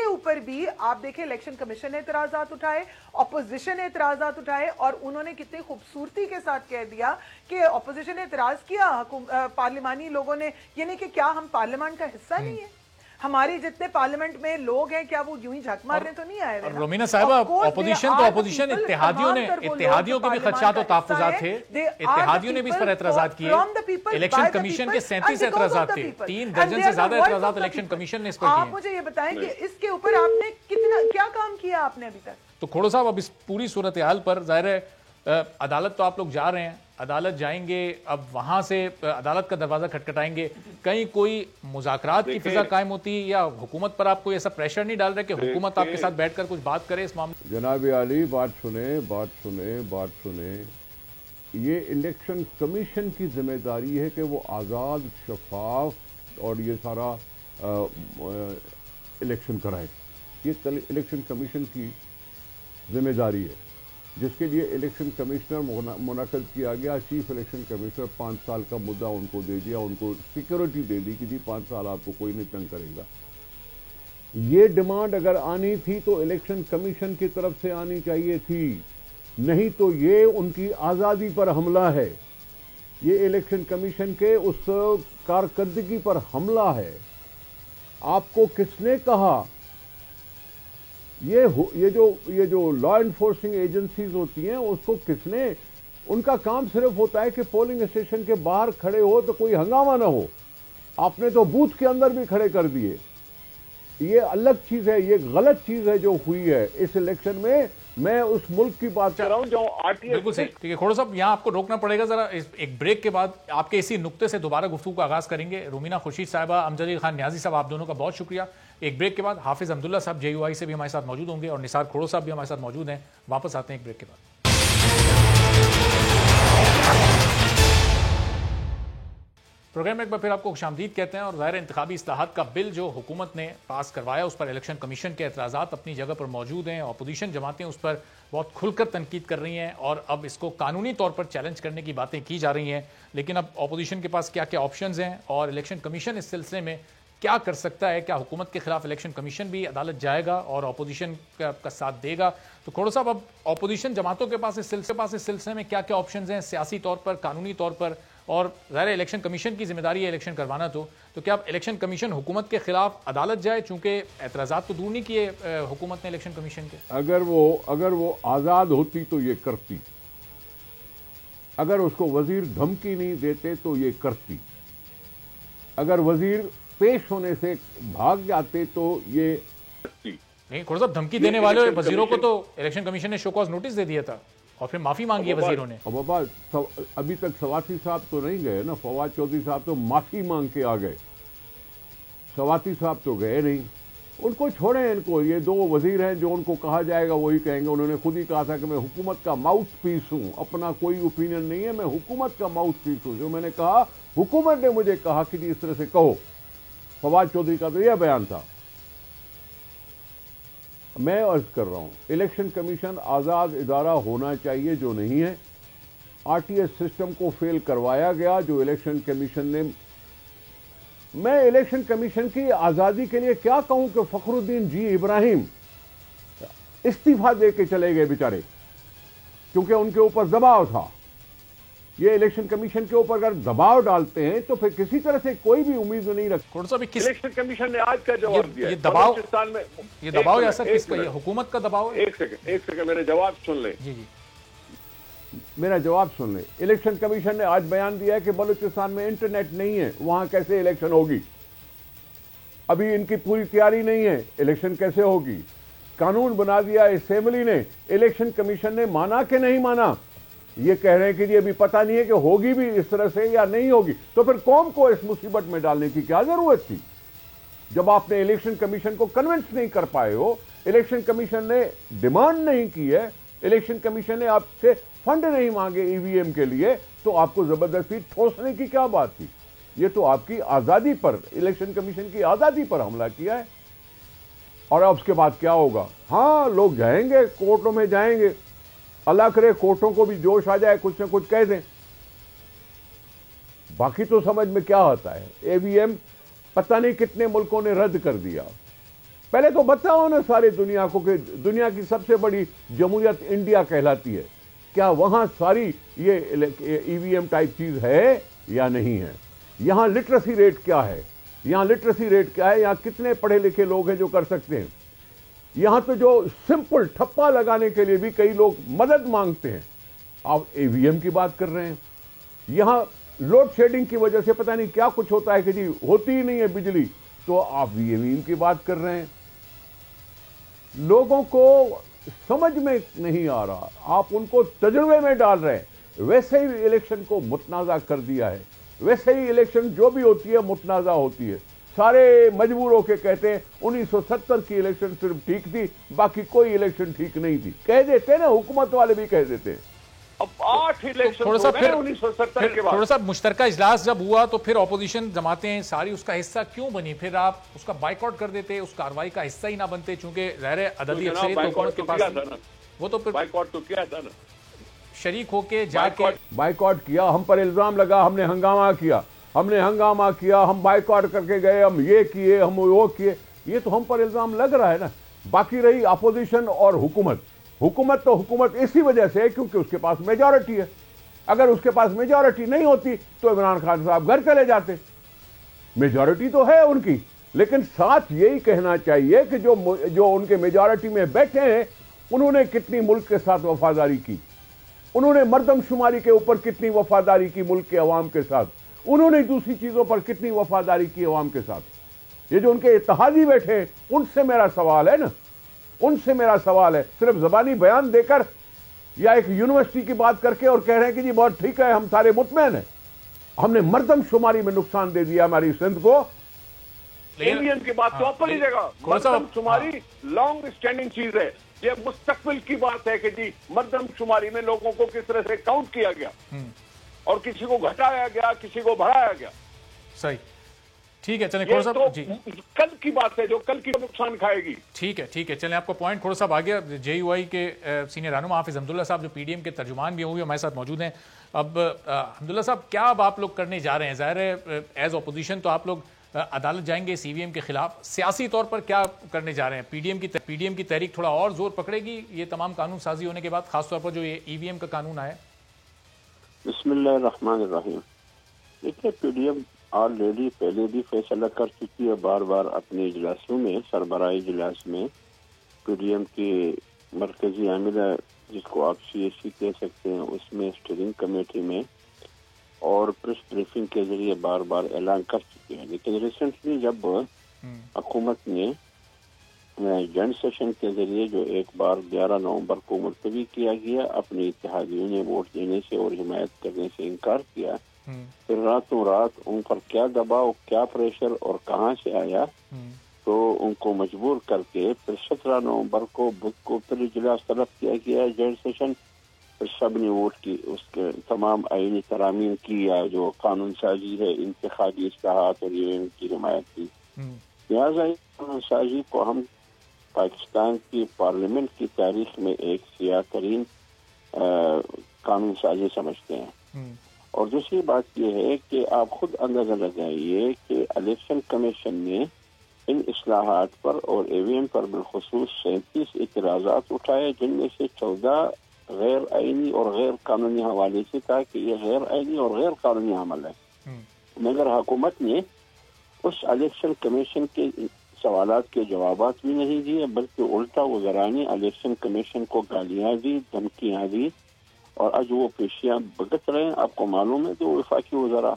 ऊपर भी आप देखें इलेक्शन कमीशन ने एतराजात उठाए, ऑपोजिशन ने एतराजात उठाए, और उन्होंने कितनी खूबसूरती के साथ कह दिया कि ऑपोजिशन ने एतराज किया, पार्लिमानी लोगों ने, यानी कि क्या हम पार्लियामेंट का हिस्सा नहीं है? हमारे जितने पार्लियामेंट में लोग हैं, क्या वो यूं ही झक मारने तो नहीं आए? रोमिना साहिबा, ऑपोजिशन इत्तेहादियों के भी खदशात और तहफ्फुज़ात थे, इत्तेहादियों ने भी इस पर एतराजात किए। इलेक्शन कमीशन के 37 एतराजात थे, 3 दर्जन से ज्यादा एतराजात इलेक्शन कमीशन ने इस पर किए। आप मुझे ये बताएं कि इसके ऊपर आपने क्या काम किया आपने अभी तक? तो खोड़ो साहब, अब इस पूरी सूरत हाल पर जाहिर है अदालत तो आप लोग जा रहे हैं, अदालत जाएंगे, अब वहां से अदालत का दरवाजा खटखटाएंगे, कहीं कोई मुज़ाकरात की फिजा कायम होती है, या हुकूमत पर आप कोई ऐसा प्रेशर नहीं डाल रहे कि हुकूमत आपके साथ बैठकर कुछ बात करे इस मामले? जनाब आली, बात सुने, ये इलेक्शन कमीशन की जिम्मेदारी है कि वो आज़ाद, शफाफ और ये सारा इलेक्शन कराए। ये इलेक्शन कमीशन की जिम्मेदारी है, जिसके लिए इलेक्शन कमिश्नर मुनक़द किया गया। चीफ इलेक्शन कमिश्नर 5 साल का मुद्दा उनको दे दिया, उनको सिक्योरिटी दे दी कि जी 5 साल आपको कोई नहीं तंग करेगा। ये डिमांड अगर आनी थी तो इलेक्शन कमीशन की तरफ से आनी चाहिए थी, नहीं तो ये उनकी आज़ादी पर हमला है, ये इलेक्शन कमीशन के उस कारकर्दगी पर हमला है। आपको किसने कहा? ये जो लॉ एनफोर्सिंग एजेंसीज होती हैं, उसको किसने, उनका काम सिर्फ होता है कि पोलिंग स्टेशन के बाहर खड़े हो तो कोई हंगामा ना हो। आपने तो बूथ के अंदर भी खड़े कर दिए। ये अलग चीज है, ये गलत चीज है जो हुई है इस इलेक्शन में। मैं उस मुल्क की बात कर रहा हूं जो आरटीएस। बिल्कुल सही। ठीक है खोड़ो साहब, यहाँ आपको रोकना पड़ेगा जरा, एक ब्रेक के बाद आपके इसी नुक्ते से दोबारा गुफ्तगू का आगाज करेंगे। रुमीना खुर्शीद साहिबा, अमजद खान न्याजी साहब, आप दोनों का बहुत शुक्रिया। एक ब्रेक के बाद हाफिज अब्दुल्ला साहब JUI से भी हमारे साथ मौजूद होंगे और निसार खोड़ो साहब भी हमारे साथ मौजूद हैं। वापस आते हैं एक ब्रेक के बाद। प्रोग्राम में एक बार फिर आपको खुशामदीद कहते हैं और ज़ाहिर इंतखाबी इस्लाहात का बिल जो हुकूमत ने पास करवाया उस पर इलेक्शन कमीशन के एतराज़ात अपनी जगह पर मौजूद हैं। अपोजिशन जमातें उस पर बहुत खुलकर तनकीद कर रही हैं और अब इसको कानूनी तौर पर चैलेंज करने की बातें की जा रही हैं। लेकिन अब अपोजिशन के पास क्या क्या ऑप्शंस हैं और इलेक्शन कमीशन इस सिलसिले में क्या कर सकता है? क्या हुकूमत के खिलाफ इलेक्शन कमीशन भी अदालत जाएगा और अपोजिशन का साथ देगा? तो खोड़ो साहब, अब अपोजिशन जमातों के पास इस सिलसिले में क्या क्या ऑप्शंस हैं सियासी तौर पर, कानूनी तौर पर, और ज़ाहिर इलेक्शन कमीशन की जिम्मेदारी है इलेक्शन करवाना। तो क्या अब इलेक्शन कमीशन हुकूमत के खिलाफ अदालत जाए? चूंकि एतराज़ात तो दूर नहीं किए हुकूमत ने इलेक्शन कमीशन के। अगर वो आज़ाद होती तो ये करती, अगर उसको वजीर धमकी नहीं देते तो ये करती, अगर वजीर पेश होने से भाग जाते तो ये नहीं। खोड़ो साहब, धमकी देने वाले वजीरों को तो इलेक्शन कमीशन ने शो कॉज नोटिस दे दिया था और फिर माफी मांगी है वजीरों ने। अब बाबा अभी तक सवाती साहब तो नहीं गए ना, फवाद चौधरी साहब तो माफी मांग के आ गए, सवाती साहब तो गए नहीं। उनको छोड़ें, इनको, ये दो वजीर हैं, जो उनको कहा जाएगा वही कहेंगे। उन्होंने खुद ही कहा था कि मैं हुकूमत का माउथ पीस हूं, अपना कोई ओपिनियन नहीं है, मैं हुकूमत का माउथ पीस हूं। जो मैंने कहा, हुकूमत ने मुझे कहा कि जी इस तरह से कहो। फवाद चौधरी का तो यह बयान था। मैं अर्ज कर रहा हूं, इलेक्शन कमीशन आज़ाद इदारा होना चाहिए, जो नहीं है। आरटीएस सिस्टम को फेल करवाया गया जो इलेक्शन कमीशन ने। मैं इलेक्शन कमीशन की आज़ादी के लिए क्या कहूं कि फखरुद्दीन जी इब्राहिम इस्तीफा दे के चले गए बेचारे, क्योंकि उनके ऊपर दबाव था। ये इलेक्शन कमीशन के ऊपर अगर दबाव डालते हैं तो फिर किसी तरह से कोई भी उम्मीद नहीं रखता। इलेक्शन कमीशन ने आज का जवाब दिया। ये दबाव या सर किसका? ये हुकूमत का दबाव है? एक सेकंड मेरे जवाब सुन ले। जी जी, मेरा जवाब सुन ले। इलेक्शन कमीशन ने आज बयान दिया है कि बलूचिस्तान में इंटरनेट नहीं है, वहां कैसे इलेक्शन होगी? अभी इनकी पूरी तैयारी नहीं है, इलेक्शन कैसे होगी? कानून बना दिया असेंबली ने, इलेक्शन कमीशन ने माना कि नहीं माना? ये कह रहे हैं कि ये अभी पता नहीं है कि होगी भी इस तरह से या नहीं होगी। तो फिर कौम को इस मुसीबत में डालने की क्या जरूरत थी? जब आपने इलेक्शन कमीशन को कन्विंस नहीं कर पाए हो, इलेक्शन कमीशन ने डिमांड नहीं की है, इलेक्शन कमीशन ने आपसे फंड नहीं मांगे ईवीएम के लिए, तो आपको जबरदस्ती ठोसने की क्या बात थी? ये तो आपकी आजादी पर, इलेक्शन कमीशन की आजादी पर हमला किया है। और अब उसके बाद क्या होगा? हाँ, लोग जाएंगे, कोर्टों में जाएंगे, अल्लाह करे कोर्टों को भी जोश आ जाए, कुछ ना कुछ कह दें। बाकी तो समझ में क्या आता है? ईवीएम पता नहीं कितने मुल्कों ने रद्द कर दिया। पहले तो बताओ ना सारी दुनिया को कि दुनिया की सबसे बड़ी जमहूरियत इंडिया कहलाती है, क्या वहां सारी ये ईवीएम टाइप चीज है या नहीं है? यहां लिटरेसी रेट क्या है? यहां कितने पढ़े लिखे लोग हैं जो कर सकते हैं? यहां तो जो सिंपल ठप्पा लगाने के लिए भी कई लोग मदद मांगते हैं, आप ईवीएम की बात कर रहे हैं। यहां लोड शेडिंग की वजह से पता नहीं क्या कुछ होता है कि जी होती ही नहीं है बिजली, तो आप ईवीएम की बात कर रहे हैं। लोगों को समझ में नहीं आ रहा, आप उनको तजुर्बे में डाल रहे हैं। वैसे ही इलेक्शन को मुतनाज़ा कर दिया है, वैसे ही इलेक्शन जो भी होती है मुतनाज़ा होती है। सारे मजबूर होके कहते हैं 1970 की इलेक्शन सिर्फ ठीक थी, बाकी कोई इलेक्शन ठीक नहीं थी। कह देते हैं ना, हुकूमत वाले भी कह देते हैं। अब 8 इलेक्शन थोड़ा सा फिर 1970 के बाद थोड़ा सा मुश्तरका इजलास जब हुआ तो फिर ऑपोजिशन जमातें सारी उसका हिस्सा क्यों बनी? फिर आप उसका बाइकआउट कर देते, उस कार्रवाई का हिस्सा ही ना बनते, चूंकि ज़ाहिर अददी अक्सरियत तो हुकूमत के पास, वो तो फिर बाइकआउट तो किया था ना, शरीक होके जाके बाइकआउट किया। हम पर इल्जाम लगा, हमने हंगामा किया, हम बाइकआउट करके गए, हम ये किए, हम वो किए। ये तो हम पर इल्जाम लग रहा है ना। बाकी रही अपोजिशन और हुकूमत, तो हुकूमत इसी वजह से है क्योंकि उसके पास मेजॉरिटी है। अगर उसके पास मेजॉरिटी नहीं होती तो इमरान खान साहब घर चले जाते। मेजॉरिटी तो है उनकी, लेकिन साथ यही कहना चाहिए कि जो उनके मेजॉरिटी में बैठे हैं, उन्होंने कितनी मुल्क के साथ वफादारी की, उन्होंने मर्दमशुमारी के ऊपर कितनी वफादारी की मुल्क के अवाम के साथ, उन्होंने दूसरी चीजों पर कितनी वफादारी की अवाम के साथ। ये जो उनके इत्तेहादी बैठे हैं, उनसे मेरा सवाल है ना, उनसे मेरा सवाल है, सिर्फ जबानी बयान देकर या एक यूनिवर्सिटी की बात करके और कह रहे हैं कि जी बहुत ठीक है, हम सारे मुतमैन हैं। हमने मर्दमशुमारी में नुकसान दे दिया हमारी सिंध को। एलियन की बात तो अपनी जगह, मर्दमशुमारी लॉन्ग स्टैंडिंग चीज है। ये मुस्तकबिल की बात है कि जी मर्दमशुमारी में लोगों को किस तरह से काउंट किया गया और किसी को घटाया गया, किसी को बढ़ाया गया। सही, ठीक है, चलें खोड़ साहब तो जी, कल की बात है जो कल की नुकसान खाएगी। ठीक है, चलें आपको पॉइंट खोड़ साहब आ गया। JUI के सीनियर रहनुमा हाफिज हमदुल्ला साहब जो PDM के तर्जुमान भी हुए हमारे साथ मौजूद हैं। अब हमदुल्ला साहब, क्या अब आप लोग करने जा रहे हैं? ज़ाहिर है एज ऑपोजिशन तो आप लोग अदालत जाएंगे CVM के खिलाफ, सियासी तौर पर क्या करने जा रहे हैं? PDM की तहरीक थोड़ा और जोर पकड़ेगी ये तमाम कानून साजी होने के बाद, खासतौर पर जो ये EVM का कानून आया? बिस्मिल्लाहिर्रहमानिर्रहीम। देखिए, PDM ऑलरेडी पहले भी फैसला कर चुकी है, बार बार अपने इजलासों में, सरबराही इजलास में PDM की मरकजी आमिला जिसको आप CAC कह सकते हैं, उसमें स्टीयरिंग कमेटी में और प्रेस ब्रीफिंग के जरिए बार बार ऐलान कर चुके हैं। लेकिन रिसेंटली जब हुकूमत ने जॉइंट सेशन के जरिए जो एक बार 11 नवंबर को मुलतवी किया गया, अपने इत्तेहादियों ने वोट देने से और हिमायत करने से इनकार किया, फिर रातों रात उन पर क्या दबाव, क्या प्रेशर और कहां से आया, तो उनको मजबूर करके फिर 17 नवंबर को बुध को फिर इजलास तलब किया गया जॉइंट सेशन। फिर सब ने वोट की, उसके तमाम आईनी तरामीम की या जो कानून साजी है, इंतखाबी इस्लाहात और EVM की हिमायत की। लिहाजा कानून साजी को हम पाकिस्तान की पार्लियामेंट की तारीख में एक सियाह तरीन कानून साजी समझते हैं। और दूसरी बात यह है कि आप खुद अंदाजा लगाइए कि इलेक्शन कमीशन ने इन इस्लाहात पर और EVM पर बिलखुसूस 37 इतराज़ात उठाए, जिनमें से 14 गैर आईनी और गैर कानूनी हवाले से था कि यह गैर आईनी और गैर कानूनी अमल है। मगर हुकूमत ने उस इलेक्शन कमीशन के सवालात के जवाबात भी नहीं दिए, बल्कि उल्टा वज़रा ने इलेक्शन कमीशन को गालियां दी, धमकियां दी और आज वो पेशियां भुगत रहे हैं। आपको मालूम है तो वफाकी वज़रा,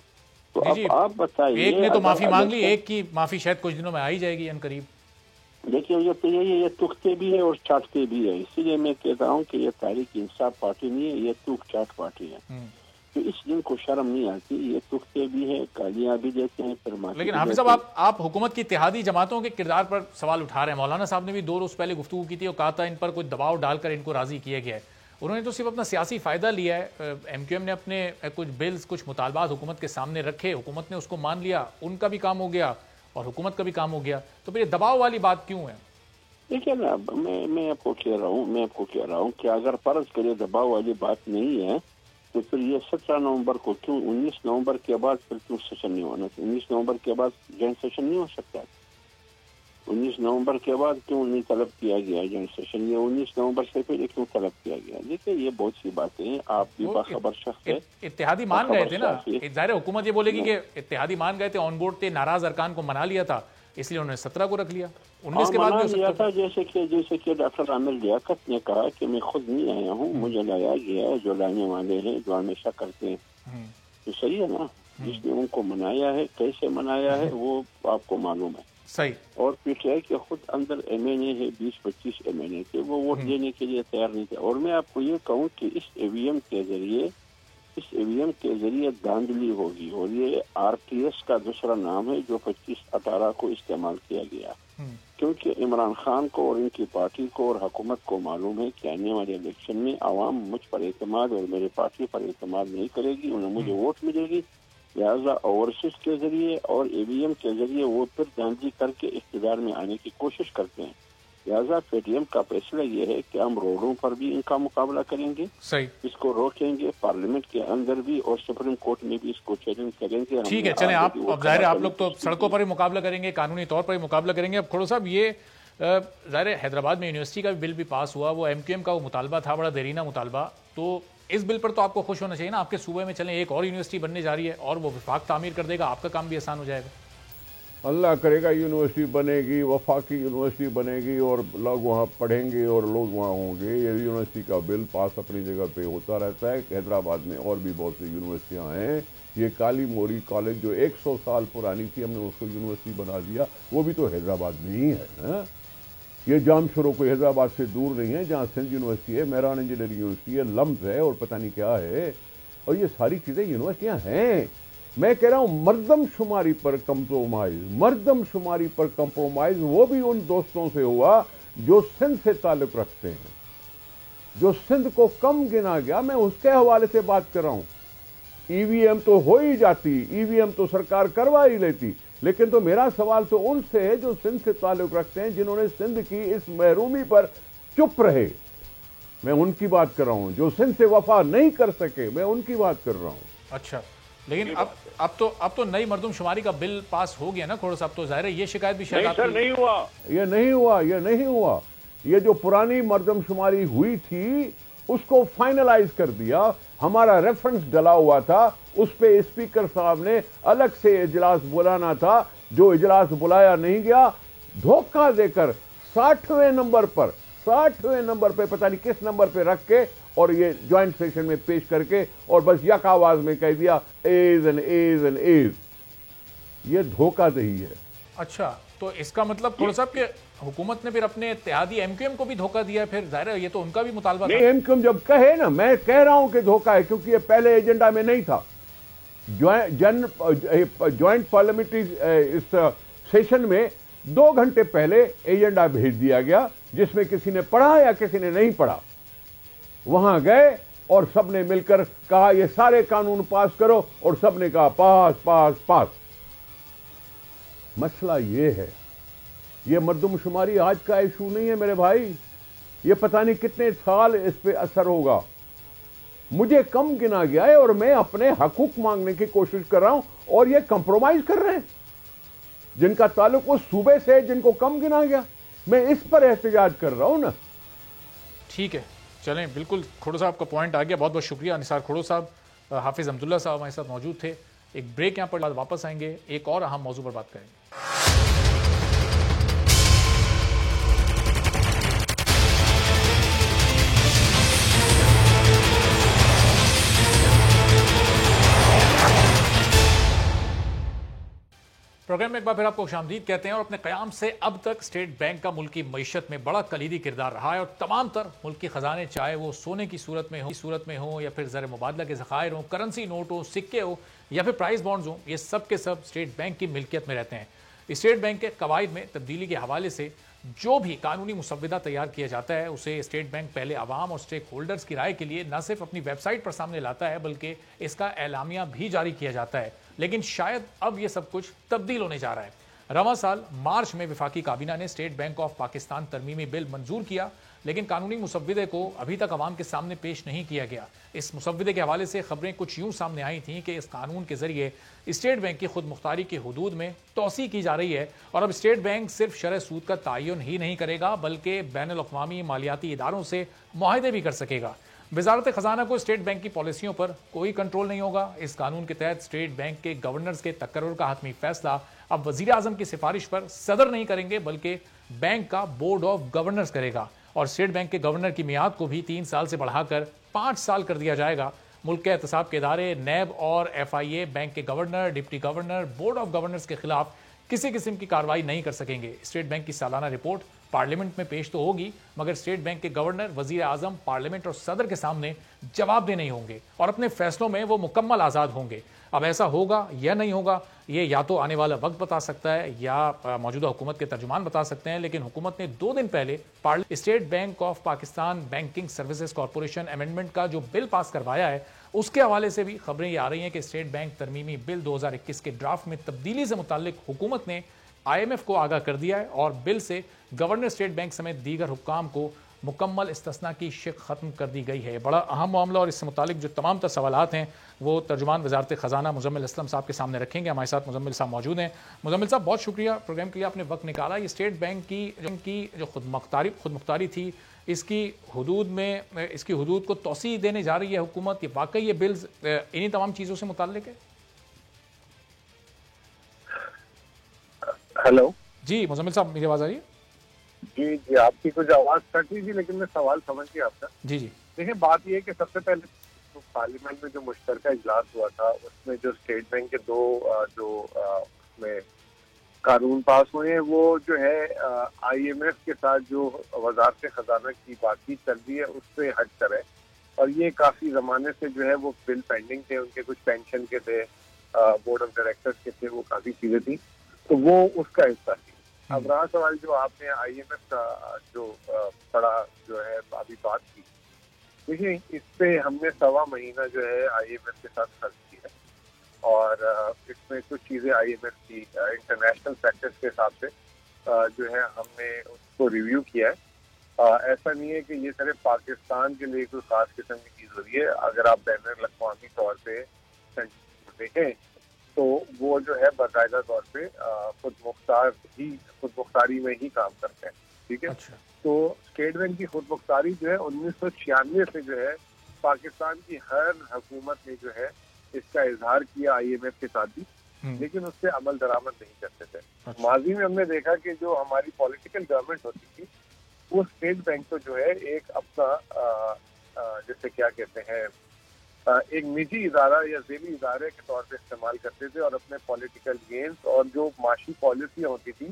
तो अब आप बताइए, एक ने तो माफी मांग ली, एक की माफी शायद कुछ दिनों में आ ही जाएगी अनकरीब। देखिए, ये तुखते भी है और चाटते भी है। इसीलिए मैं कहता हूँ कि ये तहरीक इंसाफ पार्टी नहीं है, ये तुख चाट पार्टी है। तो इस दिन को शर्म नहीं आती, ये तुखते भी है, गालियां भी देते हैं, फिर माफी। लेकिन हाफिज साहब, आप हुकूमत की इत्तेहादी जमातों के किरदार पर सवाल उठा रहे हैं। मौलाना साहब ने भी 2 रोज पहले गुफ्तगू की थी और कहा था इन पर कोई दबाव डालकर इनको राजी किया गया है। उन्होंने तो सिर्फ अपना सियासी फायदा लिया है। MQM ने अपने कुछ बिल्स, कुछ मुतालबात हुकूमत के सामने रखे, हुकूमत ने उसको मान लिया, उनका भी काम हो गया और हुकूमत का भी काम हो गया। तो फिर ये दबाव वाली बात क्यों है? देखिए ना, मैं आपको कह रहा हूँ कि अगर फर्ज करे दबाव वाली बात नहीं है तो फिर ये 17 नवंबर को क्यों, 19 नवंबर के बाद फिर क्यों सेशन नहीं होना? 19 नवंबर के बाद जॉइंट सेशन नहीं हो सकता? 19 नवंबर के बाद क्यों नहीं तलब किया गया जॉइंट सेशन? ये 19 नवंबर से पहले क्यों तलब किया गया? देखिए, ये बहुत सी बातें हैं, आप भी बाखबर शख्स है। इत्तेहादी मान गए थे ना, जाहिर है हुकूमत ये बोलेगी कि इत्तेहादी मान गए थे, ऑन बोर्ड थे, नाराज अरकान को मना लिया था, इसलिए उन्होंने 17 को रख लिया। 19 के बाद भी लिया था, जैसे कि डॉक्टर आमिर लियाकत ने कहा कि मैं खुद नहीं आया हूँ, मुझे लाया गया है, जो लाने वाले हैं, जो हमेशा करते हैं, तो सही है ना। जिसने उनको मनाया है, कैसे मनाया है, वो आपको मालूम है। सही। और PTI के खुद अंदर MNA है, 20-25 MNA थे, वो वोट देने के लिए तैयार नहीं थे। और मैं आपको ये कहूँ कि इस EVM के जरिए धांधली होगी, और ये RTS का दूसरा नाम है जो 25-18 को इस्तेमाल किया गया, क्योंकि इमरान खान को और इनकी पार्टी को और हुकूमत को मालूम है कि आने वाले इलेक्शन में आवाम मुझ पर एतमाद और मेरी पार्टी पर एतमाद नहीं करेगी, उन्हें मुझे वोट मिलेगी। लिहाजा ओवरसीज के जरिए और EVM के जरिए वो फिर धांधली करके इख्तिदार में आने की कोशिश करते हैं। लिहाजा PDM का फैसला ये है कि हम रोडों पर भी इनका मुकाबला करेंगे, सही, इसको रोकेंगे, पार्लियामेंट के अंदर भी और सुप्रीम कोर्ट में भी इसको चैलेंज करेंगे। ठीक है, चलें, आप अब जाहिर है आप लोग तो सड़कों पर ही मुकाबला करेंगे, कानूनी तौर पर ही मुकाबला करेंगे। अब खोड़ो साहब, ये जाहिर है हैदराबाद में यूनिवर्सिटी का बिल भी पास हुआ, वो MQM का वो मुतालबा था, बड़ा देरीना मुतालबा, तो इस बिल पर तो आपको खुश होना चाहिए ना। आपके सूबे में चलें, एक और यूनिवर्सिटी बनने जा रही है और वो विफाक तामीर कर देगा, आपका काम भी आसान हो जाएगा। अल्लाह करेगा यूनिवर्सिटी बनेगी, वफाकी यूनिवर्सिटी बनेगी और लोग वहाँ पढ़ेंगे और लोग वहाँ होंगे। ये यूनिवर्सिटी का बिल पास अपनी जगह पे होता रहता है। हैदराबाद में और भी बहुत सी यूनिवर्सिटियाँ हैं। ये काली मोरी कॉलेज जो 100 साल पुरानी थी, हमने उसको यूनिवर्सिटी बना दिया, वो भी तो हैदराबाद में ही है। ये जामशोरो कोई हैदराबाद से दूर नहीं है, जहाँ सिंध यूनिवर्सिटी है, मेहरान इंजीनियरिंग यूनिवर्सिटी है, लम्स है और पता नहीं क्या है, और ये सारी चीज़ें यूनिवर्सिटियाँ हैं। मैं कह रहा हूँ मर्दमशुमारी पर कंप्रोमाइज वो भी उन दोस्तों से हुआ जो सिंध से ताल्लुक़ रखते हैं, जो सिंध को कम गिना गया। मैं उसके हवाले से बात कर रहा हूँ। ईवीएम तो हो ही जाती, ईवीएम तो सरकार करवा ही लेती, लेकिन तो मेरा सवाल तो उनसे है जो सिंध से ताल्लुक़ रखते हैं, जिन्होंने सिंध की इस महरूमी पर चुप रहे। मैं उनकी बात कर रहा हूं। जो सिंध से वफा नहीं कर सके, मैं उनकी बात कर रहा हूं। अच्छा, लेकिन अब तो नई मर्दमशुमारी का बिल पास हो गया ना खोड़ो साहब, तो जाहिर है ये शिकायत भी शायद नहीं हुआ। ये नहीं हुआ। ये जो पुरानी मर्दमशुमारी हुई थी उसको फाइनलाइज कर दिया। हमारा रेफरेंस डला हुआ था, उस पे स्पीकर साहब ने अलग से इजलास बुलाना था, जो इजलास बुलाया नहीं गया। धोखा देकर 60वें नंबर पे पता नहीं किस नंबर पे रख के और ये ज्वाइंट सेशन में पेश करके और बस यक आवाज में कह दिया as and as and as. ये धोखाधड़ी है। अच्छा, तो इसका मतलब खोड़ो साहब के हुकूमत ने फिर अपने इत्तेहादी एमक्यूएम को भी धोखा दिया है। फिर जाहिर है ये तो उनका भी मुतालबा नहीं, एमक्यूएम जब कहे ना, मैं कह रहा हूं कि धोखा है, क्योंकि ये पहले एजेंडा में नहीं था। ज्वाइंट पार्लियामेंट्री इस सेशन में 2 घंटे पहले एजेंडा भेज दिया गया, जिसमें किसी ने पढ़ा या किसी ने नहीं पढ़ा। वहां गए और सबने मिलकर कहा ये सारे कानून पास करो, और सबने कहा पास पास पास। मसला ये है, ये मर्दमशुमारी आज का इशू नहीं है मेरे भाई। ये पता नहीं कितने साल इस पे असर होगा। मुझे कम गिना गया है और मैं अपने हकूक मांगने की कोशिश कर रहा हूं, और ये कंप्रोमाइज कर रहे हैं। जिनका ताल्लुक उस सूबे से, जिनको कम गिना गया, मैं इस पर एहतजाज कर रहा हूं ना। ठीक है, चलें, बिल्कुल खोड़ो साहब का पॉइंट आ गया। बहुत बहुत शुक्रिया निसार खोड़ो साहब। हाफिज अब्दुल्ला साहब हमारे साथ मौजूद थे। एक ब्रेक यहाँ पर बाद वापस आएंगे, एक और अहम मौजू पर बात करेंगे। प्रोग्राम में एक बार फिर आपको खुशामदीद कहते हैं। और अपने क़याम से अब तक स्टेट बैंक का मुल्की मईशत में बड़ा कलीदी किरदार रहा है, और तमाम तर मुल्की ख़जाने, चाहे वो सोने की सूरत में हो या फिर ज़र मुबादला के ज़खायर हो, करेंसी नोट हो, सिक्के हो या फिर प्राइस बॉन्ड्स हो, ये सब के सब स्टेट बैंक की मिल्कियत में रहते हैं। स्टेट बैंक के कवायद में तब्दीली के हवाले से जो भी कानूनी मुसव्विदा तैयार किया जाता है, उसे स्टेट बैंक पहले आवाम और स्टेक होल्डर्स की राय के लिए न सिर्फ अपनी वेबसाइट पर सामने लाता है, बल्कि इसका एलामिया भी जारी किया जाता है। लेकिन शायद अब यह सब कुछ तब्दील होने जा रहा है। रवां साल मार्च में वफाकी काबीना ने स्टेट बैंक ऑफ पाकिस्तान तरमीमी बिल मंजूर किया, लेकिन कानूनी मुसव्विदे को अभी तक अवाम के सामने पेश नहीं किया गया। इस मुसव्विदे के हवाले से खबरें कुछ यूं सामने आई थीं कि इस कानून के जरिए स्टेट बैंक की खुद मुख्तारी की हुदूद में तोसी की जा रही है, और अब स्टेट बैंक सिर्फ शरह सूद का तयन ही नहीं करेगा, बल्कि बैनुल अक़वामी मालियाती इदारों से मुआहदे भी कर सकेगा। वजारत खजाना को स्टेट बैंक की पॉलिसियों पर कोई कंट्रोल नहीं होगा। इस कानून के तहत स्टेट बैंक के गवर्नर्स के तकर्रुर का हतमी फैसला अब वजीर आजम की सिफारिश पर सदर नहीं करेंगे, बल्कि बैंक का बोर्ड ऑफ गवर्नर्स करेगा। और स्टेट बैंक के गवर्नर की मियाद को भी 3 साल से बढ़ाकर 5 साल कर दिया जाएगा। मुल्क के एहतसाब के इदारे नैब और FIA बैंक के governor, deputy governor, board of governors के खिलाफ किसी किस्म की कार्रवाई नहीं कर सकेंगे। स्टेट बैंक की सालाना रिपोर्ट पार्लियामेंट में पेश तो होगी, मगर स्टेट बैंक के गवर्नर, वजीर आजम, पार्लियामेंट और सदर के सामने जवाबदेह नहीं होंगे और अपने फैसलों में वो मुकम्मल आज़ाद होंगे। अब ऐसा होगा या नहीं होगा, ये या तो आने वाला वक्त बता सकता है या मौजूदा हुकूमत के तर्जुमान बता सकते हैं। लेकिन हुकूमत ने 2 दिन पहले state Bank of Pakistan banking services corporation amendment का जो बिल पास करवाया है, उसके हवाले से भी खबरें ये आ रही हैं कि स्टेट बैंक तरमीमी बिल 2021 के ड्राफ्ट में तब्दीली से मुताल्लिक हुकूमत ने IMF को आगाह कर दिया है, और बिल से गवर्नर स्टेट बैंक समेत दीगर हुक्काम को मुकम्मल इस्तिस्ना की शिक खत्म कर दी गई है। बड़ा अहम मामला, और इससे मुतालिक जो तमाम तर सवालात हैं वो तर्जुमान वजारत खजाना मुजम्मिल असलम साहब के सामने रखेंगे। हमारे साथ मुजम्मिल साहब मौजूद हैं। मुजम्मिल साहब, बहुत शुक्रिया प्रोग्राम के लिए आपने वक्त निकाला। ये स्टेट बैंक की जो खुद मुख्तारी थी, इसकी हुदूद को तोसी देने जा रही है हुकूमत, ये वाकई ये बिल्स इन्हीं तमाम चीज़ों से मुताल्लिक है? हेलो जी मुजम्मिल साहब, मेरी आवाज़ आ रही है? जी, आपकी कुछ आवाज कट रही थी, लेकिन मैं सवाल समझ गया आपका। जी। देखिए, बात यह है कि सबसे पहले तो पार्लियामेंट में जो मुश्तरका इजलास हुआ था, उसमें जो स्टेट बैंक के 2 उसमें कानून पास हुए हैं वो जो है IMF के साथ जो वजारत खजाना की बातचीत चल रही है उससे हट कर है। और ये काफी जमाने से जो है वो बिल पेंडिंग थे, उनके कुछ पेंशन के थे, बोर्ड ऑफ डायरेक्टर्स के थे, वो काफी चीजें थी, तो वो उसका हिस्सा थी। अब रहा सवाल जो आपने IMF का जो बड़ा जो है अभी बात की, देखिए इस पे हमने 1.25 महीना जो है IMF के साथ खर्च किया है और इसमें कुछ चीजें IMF की इंटरनेशनल प्रैक्टिस के हिसाब से जो है हमने उसको रिव्यू किया है। ऐसा नहीं है कि ये सिर्फ पाकिस्तान के लिए कोई खास किस्म की चीज हो रही है। अगर आप बैन अल-अक़वामी तौर पे देखें तो वो जो है बाकायदा तौर पे खुद मुख्तारी में ही काम करते हैं, ठीक है। अच्छा। तो स्टेट बैंक की खुद मुख्तारी जो है 1996 से जो है पाकिस्तान की हर हुकूमत ने जो है इसका इजहार किया IMF के साथ भी, लेकिन उससे अमल दरामद नहीं करते थे। अच्छा। माजी में हमने देखा कि जो हमारी पॉलिटिकल गवर्नमेंट होती थी वो स्टेट बैंक को जो है एक अपना जैसे क्या कहते हैं एक निजी इदारा या ज़ेली इदारे के तौर पे इस्तेमाल करते थे और अपने पॉलिटिकल गेन्स और जो माशी पॉलिसियाँ होती थी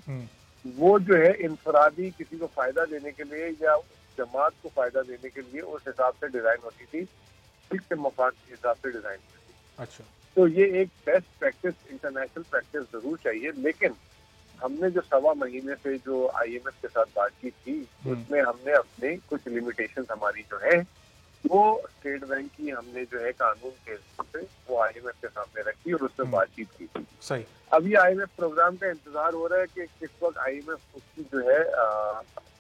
वो जो है इंफरादी किसी को फायदा देने के लिए या जमात को फायदा देने के लिए उस हिसाब से डिजाइन होती थी, फिक्स मफाद के हिसाब से डिजाइन होती थी। अच्छा। तो ये एक बेस्ट प्रैक्टिस, इंटरनेशनल प्रैक्टिस जरूर चाहिए, लेकिन हमने जो 1.25 महीने से जो IMF के साथ बातचीत की उसमें हमने अपने कुछ लिमिटेशंस हमारी जो है वो स्टेट बैंक की हमने जो है कानून के हिसाब से वो IMF के सामने रखी और उससे बातचीत की। सही। अभी IMF प्रोग्राम का इंतजार हो रहा है कि किस वक्त IMF उसकी जो है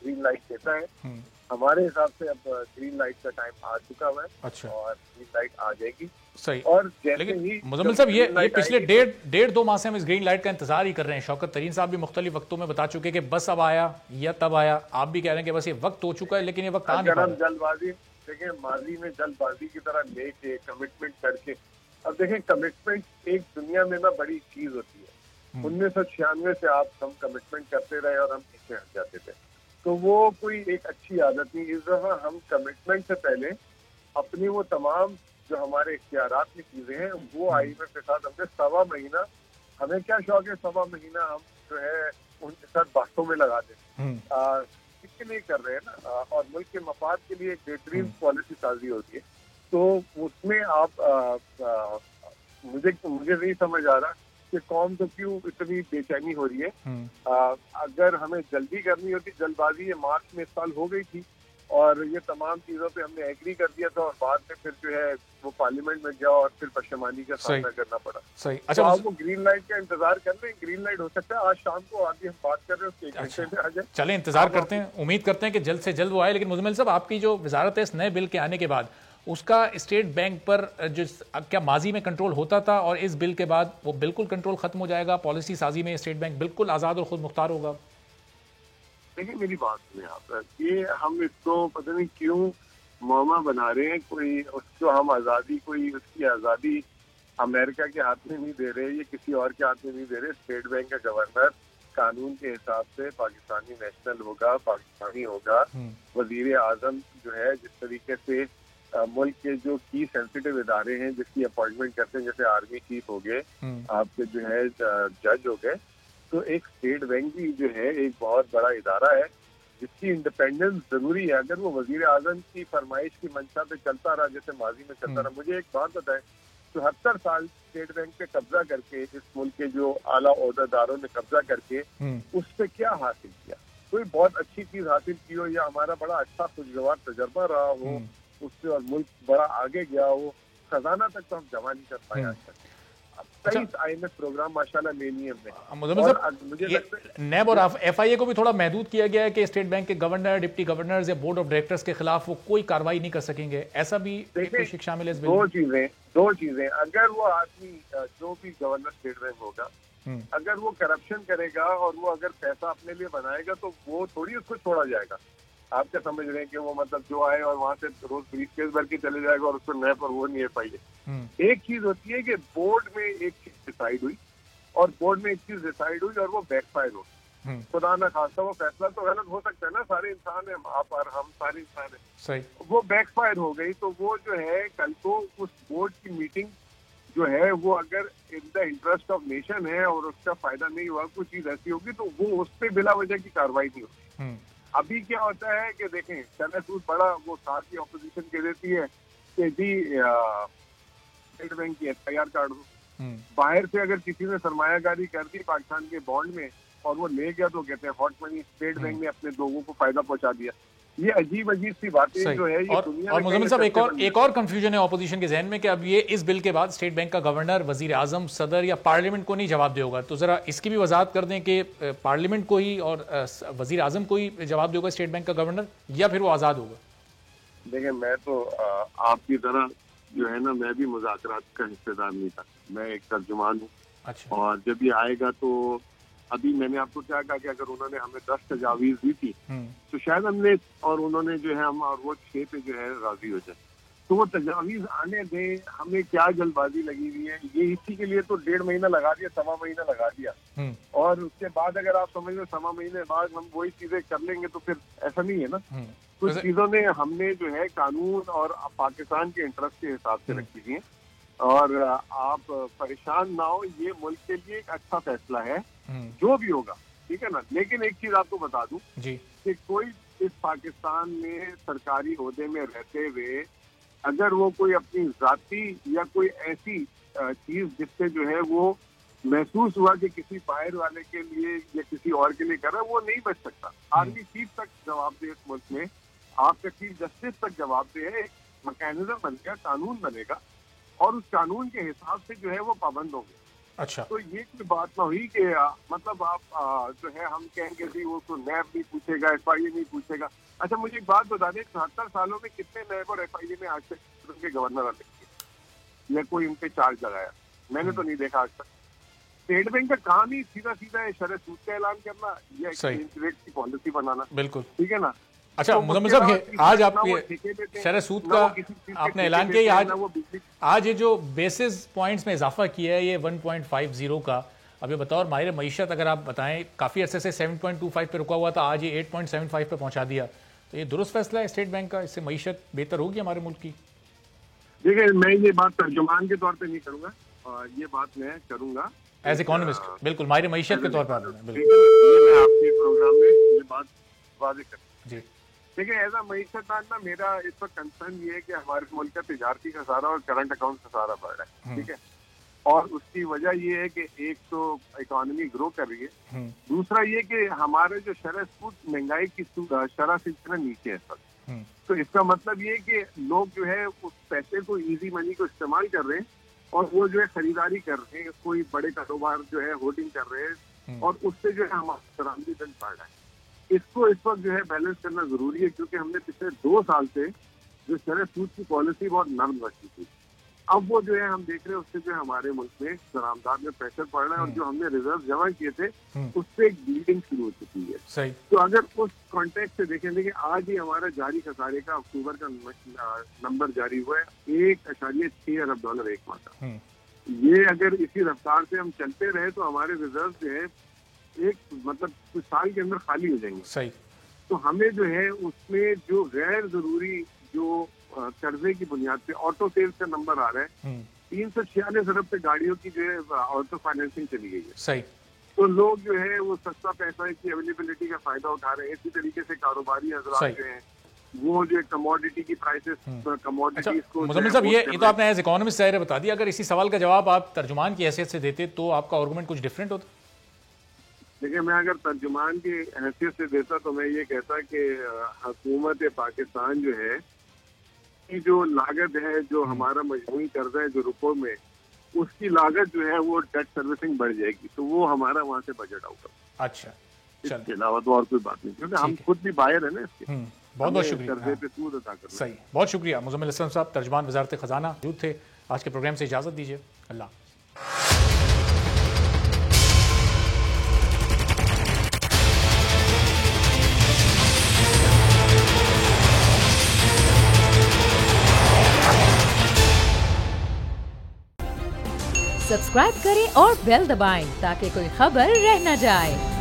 ग्रीन लाइट देता है। हमारे हिसाब से अब ग्रीन लाइट का टाइम आ चुका हुआ है। अच्छा। और ग्रीन लाइट आ जाएगी। सही। और लेकिन मुजम्मिल साहब ये पिछले डेढ़ दो माह से हम इस ग्रीन लाइट का इंतजार ही कर रहे हैं। शौकत तरीन साहब भी मुख्तलिफ वक्तों में बता चुके कि बस अब आया या तब आया, आप भी कह रहे हैं कि बस ये वक्त हो चुका है, लेकिन ये वक्त आ नहीं पा रहा। जल्दबाजी देखें, माजी में जल्दबाजी की तरह लेके कमिटमेंट करके, अब देखें कमिटमेंट एक दुनिया में ना बड़ी चीज होती है। 1996 से हम कमिटमेंट करते रहे और हम पीछे हट जाते थे, तो वो कोई एक अच्छी आदत नहीं। इस दफा हम कमिटमेंट से पहले अपनी वो तमाम जो हमारे इख्तियारात की चीजें हैं वो IMF के साथ हमने 1.25 महीना, हमें क्या शौक है 1.25 महीना हम जो है उनके साथ बातों में लगा दें। इसके लिए कर रहे हैं ना, और मुल्क के मफाद के लिए एक बेहतरीन पॉलिसी साजी होती है, तो उसमें आप मुझे नहीं समझ आ रहा कि कौम को क्यों इतनी बेचैनी हो रही है। अगर हमें जल्दी करनी होती, जल्दबाजी ये मार्च में इस साल हो गई थी और ये तमाम चीजों पे हमने एग्री कर दिया था और बाद में फिर जो है वो पार्लियामेंट में गया और फिर पशेमानी का सामना करना पड़ा। सही। अच्छा, तो आप वो ग्रीन लाइट का इंतजार कर रहे हैं। ग्रीन लाइट हो सकता है आज शाम को आगे हम बात कर रहे हैं उसके एक घंटे में आ जाए। चलें इंतजार करते हैं, उम्मीद करते हैं कि जल्द से जल्द वो आए। लेकिन मुजम्मिल साहब, आपकी जो वजारत है इस नए बिल के आने के बाद, उसका स्टेट बैंक पर जो क्या माजी में कंट्रोल होता था और इस बिल के बाद वो बिल्कुल कंट्रोल खत्म हो जाएगा? पॉलिसी साजी में स्टेट बैंक बिल्कुल आजाद और खुद मुख्तार होगा? देखिए मेरी बात सुनिए आप, ये हम इसको पता नहीं क्यों मामा बना रहे हैं। कोई उसको हम आज़ादी, कोई उसकी आज़ादी अमेरिका के हाथ में नहीं दे रहे, ये किसी और के हाथ में नहीं दे रहे। स्टेट बैंक का गवर्नर कानून के हिसाब से पाकिस्तानी नेशनल होगा, पाकिस्तानी होगा। वजीर आजम जो है जिस तरीके से मुल्क के जो की सेंसिटिव इदारे हैं जिसकी अपॉइंटमेंट करते हैं, जैसे आर्मी चीफ हो गए, आपके जो है जज हो गए, तो एक स्टेट बैंक भी जो है एक बहुत बड़ा इदारा है जिसकी इंडिपेंडेंस जरूरी है। अगर वो वजीर आजम की फरमाइश की मंशा पे चलता रहा जैसे माजी में चलता रहा, मुझे एक बात बताएं, 74 साल स्टेट बैंक पे कब्जा करके इस मुल्क के जो आला ओहदेदारों ने कब्जा करके उस पे क्या हासिल किया? कोई बहुत अच्छी चीज हासिल की हो या हमारा बड़ा अच्छा खुशगवार तजर्बा रहा हो उससे और मुल्क बड़ा आगे गया हो, खजाना तक तो हम जमा नहीं कर पाए आज तक। अच्छा, IMF प्रोग्राम माशाल्लाह ले लिए हमने। नैब और FIA को भी थोड़ा महदूद किया गया है कि स्टेट बैंक के गवर्नर, डिप्टी गवर्नर्स या बोर्ड ऑफ डायरेक्टर्स के खिलाफ वो कोई कार्रवाई नहीं कर सकेंगे, ऐसा भी कोई शिक्षा शामिल है इस बिल में? दो चीजें, अगर वो आदमी जो भी गवर्नर स्टेट बैंक होगा अगर वो करप्शन करेगा और वो अगर पैसा अपने लिए बनाएगा तो वो थोड़ी उसको छोड़ा जाएगा। आप क्या समझ रहे हैं कि वो मतलब जो आए और वहां से रोज ब्रीफकेस भर के चले जाएगा और उसको नैप और वो नहीं FIA। एक चीज होती है कि बोर्ड में एक चीज डिसाइड हुई और बोर्ड में एक चीज डिसाइड हुई और वो बैकफायर हो, खुदा ना खास्ता वो फैसला तो गलत हो सकता है ना, सारे इंसान है, आप और हम सारे इंसान है, सही। वो बैकफायर हो गई तो वो जो है कल को उस बोर्ड की मीटिंग जो है वो अगर in the interest of nation है और उसका फायदा नहीं हुआ, कुछ चीज ऐसी होगी तो वो उस पर बिला वजह की कार्रवाई नहीं होती। अभी क्या होता है कि देखें, शरह सूद बड़ा वो साथ की ऑपोजिशन कह देती है कि जी स्टेट बैंक की FIR काट दो। बाहर से अगर किसी ने सरमायाकारी कर दी पाकिस्तान के बॉन्ड में और वो ले गया तो कहते हैं हॉट मनी, स्टेट बैंक ने अपने लोगों को फायदा पहुंचा दिया। ये अजीब सी बातें जो है ये दुनिया और मुज़म्मिल साहब एक और कंफ्यूजन है ऑपोजिशन के जहन में कि अब ये इस बिल के बाद स्टेट बैंक का गवर्नर वजीर आजम, सदर या पार्लियामेंट को नहीं जवाब देगा। तो जरा इसकी भी वजाहत कर दें कि पार्लियामेंट को ही और वजीर आजम को ही जवाब देगा स्टेट बैंक का गवर्नर, या फिर वो आज़ाद होगा? देखिए, मैं तो आपकी तरह जो है ना, मैं भी मुज़ाकरात का हिस्सेदार नहीं था, मैं एक तर्जुमान हूँ। अच्छा। और जब ये आएगा तो अभी मैंने आपको क्या कहा कि अगर उन्होंने हमें 10 तजावीज दी थी तो शायद हमने और उन्होंने जो है हम और वो 6 पे जो है राजी हो जाए। तो वो तजावीज आने दें, हमें क्या जल्दबाजी लगी हुई है, ये इसी के लिए तो 1.5 महीना लगा दिया, 1.25 महीना लगा दिया। और उसके बाद अगर आप समझ लो 1.25 महीने बाद हम वही चीजें कर लेंगे तो फिर ऐसा नहीं है ना। कुछ चीजों ने हमने जो है कानून और पाकिस्तान के इंटरेस्ट के हिसाब से रखी है। और आप परेशान ना हो, ये मुल्क के लिए एक अच्छा फैसला है जो भी होगा, ठीक है ना। लेकिन एक चीज आपको बता दूं कि कोई इस पाकिस्तान में सरकारी ओहदे में रहते हुए अगर वो कोई अपनी जाति या कोई ऐसी चीज जिससे जो है वो महसूस हुआ कि किसी बाहर वाले के लिए या किसी और के लिए कर रहा है, वो नहीं बच सकता। आर्मी चीफ तक जवाब दे इस मुल्क में, आपका चीफ जस्टिस तक जवाब दे है। एक मैकेनिज्म बनेगा, कानून बनेगा और उस कानून के हिसाब से जो है वो पाबंद होंगे। अच्छा। तो ये कोई बात ना हुई कि मतलब आप जो है हम कहेंगे जी वो तो नैब नहीं पूछेगा, FIA नहीं पूछेगा। अच्छा, मुझे एक बात बता दें, 74 सालों में कितने नैब और FIA में आज तक के गवर्नर या कोई उन पे चार्ज लगाया? मैंने तो नहीं देखा आज तक। स्टेट बैंक का काम ही सीधा है शरह सूद का ऐलान करना या एक्सचेंज रेट की पॉलिसी बनाना। बिल्कुल, ठीक है ना। अच्छा मुज़म्मिल साहब, आज आप शरह सूद का आपने ऐलान किया, आज ये जो बेसिस पॉइंट्स में इजाफा किया है ये 1.50 का, अब ये बताओ माहिर मईशत अगर आप बताएं, काफ़ी अरसे से 7.25 पे रुका हुआ था, आज ये 8.75 पे पहुंचा दिया, तो ये दुरुस्त फैसला है स्टेट बैंक का? इससे मईशत बेहतर होगी हमारे मुल्क की? देखिए, मैं ये बात तर्जुमान के तौर पे नहीं करूंगा, ये बात मैं करूंगा एज इकोनॉमिस्ट, बिल्कुल माहिर मईशत के तौर पर। मैं आपके प्रोग्राम में ये बात वाज़ेह कर जी। देखिए, एज अ मईशतदान ना मेरा इस वक्त कंसर्न ये है कि हमारे मुल्क का तिजारती खसारा और करंट अकाउंट खसारा बढ़ रहा है, ठीक है। और उसकी वजह ये है कि एक तो इकोनॉमी ग्रो कर रही है, दूसरा ये कि हमारे जो शरह सूद महंगाई की शरह से नीचे है सर। तो इसका मतलब ये कि लोग जो है उस पैसे को, इजी मनी को इस्तेमाल कर रहे हैं और वो जो है खरीदारी कर रहे हैं, कोई बड़े कारोबार जो है होर्डिंग कर रहे हैं और उससे जो है हमारा सरामदी दंड बढ़ रहा है। इसको इस वक्त जो है बैलेंस करना जरूरी है, क्योंकि हमने पिछले 2 साल से जो शरह सूद की पॉलिसी बहुत नर्म रखी थी, अब वो जो है हम देख रहे हैं उससे जो है हमारे मुल्क में सरामदार में प्रेशर पड़ रहा है और जो हमने रिजर्व जमा किए थे उससे एक ब्लीडिंग शुरू हो चुकी है। सही। तो अगर उस कॉन्टेक्स्ट से देखें, देखिए आज ही हमारा जारी खसारे का अक्टूबर का नंबर जारी हुआ है, $1.6 अरब एक माह का। ये अगर इसी रफ्तार से हम चलते रहे तो हमारे रिजर्व जो है एक मतलब कुछ साल के अंदर खाली हो जाएंगे। सही। तो हमें जो है उसमें जो गैर जरूरी जो कर्जे की बुनियाद पे ऑटो सेल्स का नंबर आ रहा है, 346 अरब पे गाड़ियों की जो है ऑटो फाइनेंसिंग चली गई है। सही। तो लोग जो है वो सस्ता पैसा की अवेलेबिलिटी का फायदा उठा रहे हैं। इसी तरीके से कारोबारी हजरात जो है वो जो कमोडिटी की प्राइसेस कमोडिटीज को। मुज़म्मिल साहब, ये तो आपने एज इकोनॉमिस्ट ज़ाहिर बता दिया, अगर इसी सवाल का जवाब आप तर्जुमान की हैसियत से देते तो आपका आर्गुमेंट कुछ डिफरेंट होता? देखिए, मैं अगर तर्जुमान की हैसियत से देता तो मैं ये कहता कि हुकूमत पाकिस्तान जो है की जो लागत है, जो हमारा मजमूई कर्जा है जो रुपयों में, उसकी लागत जो है वो डेट सर्विसिंग बढ़ जाएगी, तो वो हमारा वहाँ से बजट आउट होगा। अच्छा, इसके अलावा तो और कोई बात नहीं, क्योंकि हम खुद भी बाहर है ना इसके। बहुत बहुत शुक्रिया। कर्जे पे सूद अदा करना। सही, बहुत शुक्रिया मुज़म्मिल हसन साहब, तर्जुमान वज़ारत ख़ज़ाना मौजूद थे। आज के प्रोग्राम से इजाज़त दीजिए, अल्लाह। सब्सक्राइब करें और बेल दबाएं ताकि कोई खबर रह न जाए।